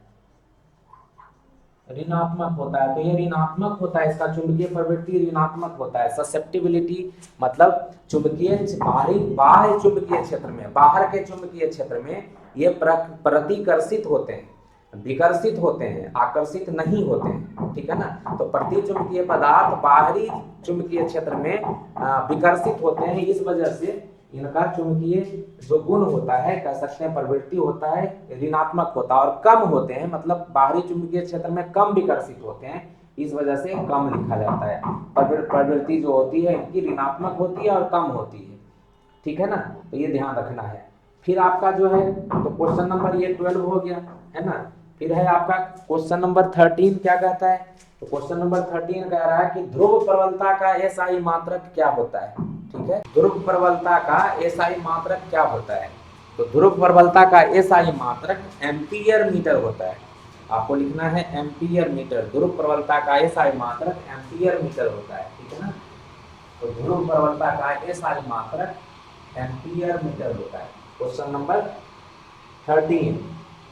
ऋणात्मक होता है, तो ये ऋणात्मक होता है, इसका चुंबकीय प्रवृत्ति ऋणात्मक होता है। ससेप्टिबिलिटी मतलब चुंबकीय बाह्य चुंबकीय क्षेत्र में, बाहर के चुंबकीय क्षेत्र में ये प्रतिकर्षित होते हैं, विकर्षित होते हैं, आकर्षित नहीं होते हैं, ठीक है ना। तो प्रति चुंबकीय पदार्थ बाहरी चुंबकीय क्षेत्र में विकर्षित होते हैं, इस वजह से इनका चुंबकीय जो गुण होता है, कह सकते हैं प्रवृत्ति होता है, ऋणात्मक होता है, और कम होते हैं मतलब बाहरी चुंबकीय क्षेत्र में कम विकर्षित होते हैं, इस वजह से कम लिखा जाता है। प्रवृत्ति जो होती है इनकी ऋणात्मक होती है और कम होती है, ठीक है ना, तो ये ध्यान रखना है। फिर आपका जो है तो क्वेश्चन नंबर ये 12 हो गया, है ना। फिर है आपका क्वेश्चन नंबर 13, क्या कहता है, तो क्वेश्चन नंबर 13 कह रहा है कि ध्रुव प्रबलता का एसआई मात्रक क्या होता है, ठीक है, ध्रुव प्रबलता का एसआई मात्रक क्या होता है, तो ध्रुव प्रबलता का एसआई मात्रक एम्पियर मीटर होता है, आपको लिखना है एम्पियर मीटर, ध्रुव प्रबलता का एसआई मात्रक एम्पियर मीटर होता है, ठीक है ना। तो ध्रुव प्रबलता का एसआई मात्रक एम्पियर मीटर होता है। क्वेश्चन नंबर 13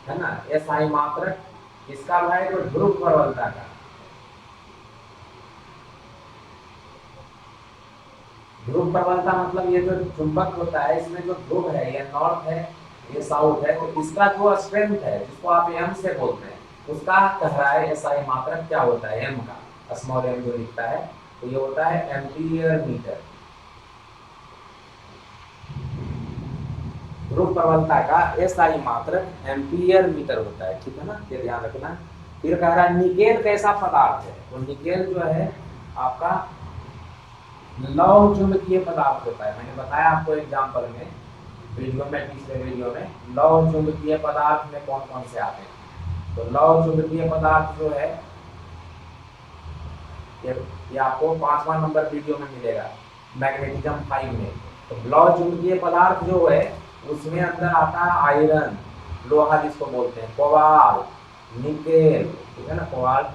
है ना, एसआई मात्रक इसका भाई तो ध्रुव प्रबलता का, ध्रुव प्रबलता मतलब ये जो चुंबक होता है इसमें जो ध्रुव है ये नॉर्थ है ये साउथ है, तो इसका जो स्ट्रेंथ है जिसको आप एम से बोलते हैं उसका कह रहा है एसआई मात्रक क्या होता है, एम का स्मॉल एम जो लिखता है, तो ये होता है एम्पियर मीटर। ध्रुव प्रबलता का एसआई मात्रक एम्पियर मीटर होता है, ठीक है ना, ये ध्यान रखना। फिर कह रहा है निकेल कैसा पदार्थ है, तो निकेल जो है आपका लौह चुंबकीय पदार्थ होता है, मैंने बताया आपको एग्जांपल में वीडियो में, पिछले वीडियो में लौह चुंबकीय पदार्थ में कौन कौन से आते हैं, तो लौह चुंबकीय पदार्थ जो है ये आपको 5वां नंबर वीडियो में मिलेगा मैग्नेटिज्म 5 में। तो लौह चुंबकीय पदार्थ जो है उसमें अंदर आता है आयरन, लोहा जिसको बोलते हैं, कोबाल्ट, निकेल, ठीक है ना, कोबाल्ट,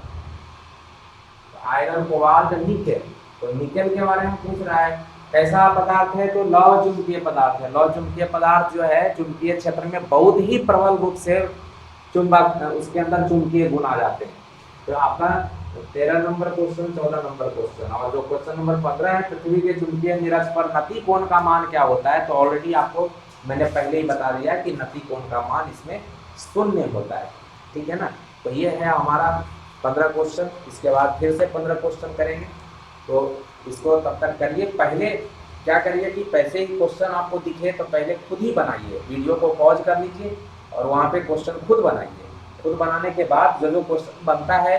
आयरन, कोबाल्ट, निकेल। तो निकेल के बारे में पूछ रहा है, कैसा पदार्थ है? तो लौह चुंबकीय पदार्थ है। लौह चुंबकीय पदार्थ जो है चुंबकीय क्षेत्र में बहुत ही प्रबल रूप से चुंबक, उसके अंदर चुंबकीय गुण आ जाते हैं। तो आपका 13 नंबर क्वेश्चन, 14 नंबर क्वेश्चन, और जो क्वेश्चन नंबर 15 है, पृथ्वी के चुंबकीय निरक्ष पर नति कोण का मान क्या होता है? तो ऑलरेडी आपको मैंने पहले ही बता दिया कि नति कोण का मान इसमें 0 होता है, ठीक है ना। तो ये है हमारा 15 क्वेश्चन। इसके बाद फिर से 15 क्वेश्चन करेंगे, तो इसको तब तक करिए। पहले क्या करिए कि पैसे ही क्वेश्चन आपको दिखे तो पहले खुद ही बनाइए, वीडियो को पॉज कर लीजिए और वहाँ पे क्वेश्चन खुद बनाइए। खुद बनाने के बाद जो जो क्वेश्चन बनता है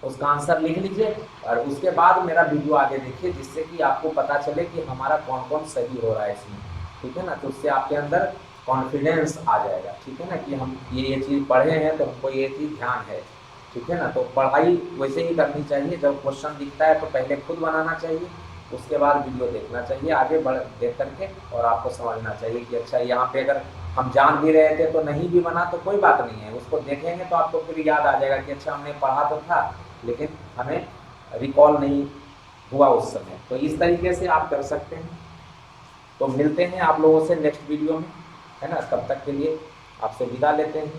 उसका आंसर लिख लीजिए और उसके बाद मेरा वीडियो आगे देखिए, जिससे कि आपको पता चले कि हमारा कौन कौन सही हो रहा है इसमें, ठीक है ना। तो उससे आपके अंदर कॉन्फिडेंस आ जाएगा, ठीक है ना, कि हम ये चीज़ पढ़े हैं तो हमको ये चीज़ ध्यान है, ठीक है ना। तो पढ़ाई वैसे ही करनी चाहिए, जब क्वेश्चन दिखता है तो पहले खुद बनाना चाहिए, उसके बाद वीडियो देखना चाहिए आगे बढ़ देख करके, और आपको समझना चाहिए कि अच्छा यहाँ पे अगर हम जान भी रहे थे तो नहीं भी बना तो कोई बात नहीं है, उसको देखेंगे तो आपको फिर याद आ जाएगा कि अच्छा हमने पढ़ा तो था लेकिन हमें रिकॉल नहीं हुआ उस समय। तो इस तरीके से आप कर सकते हैं। तो मिलते हैं आप लोगों से नेक्स्ट वीडियो में, है ना। तब तक के लिए आपसे विदा लेते हैं।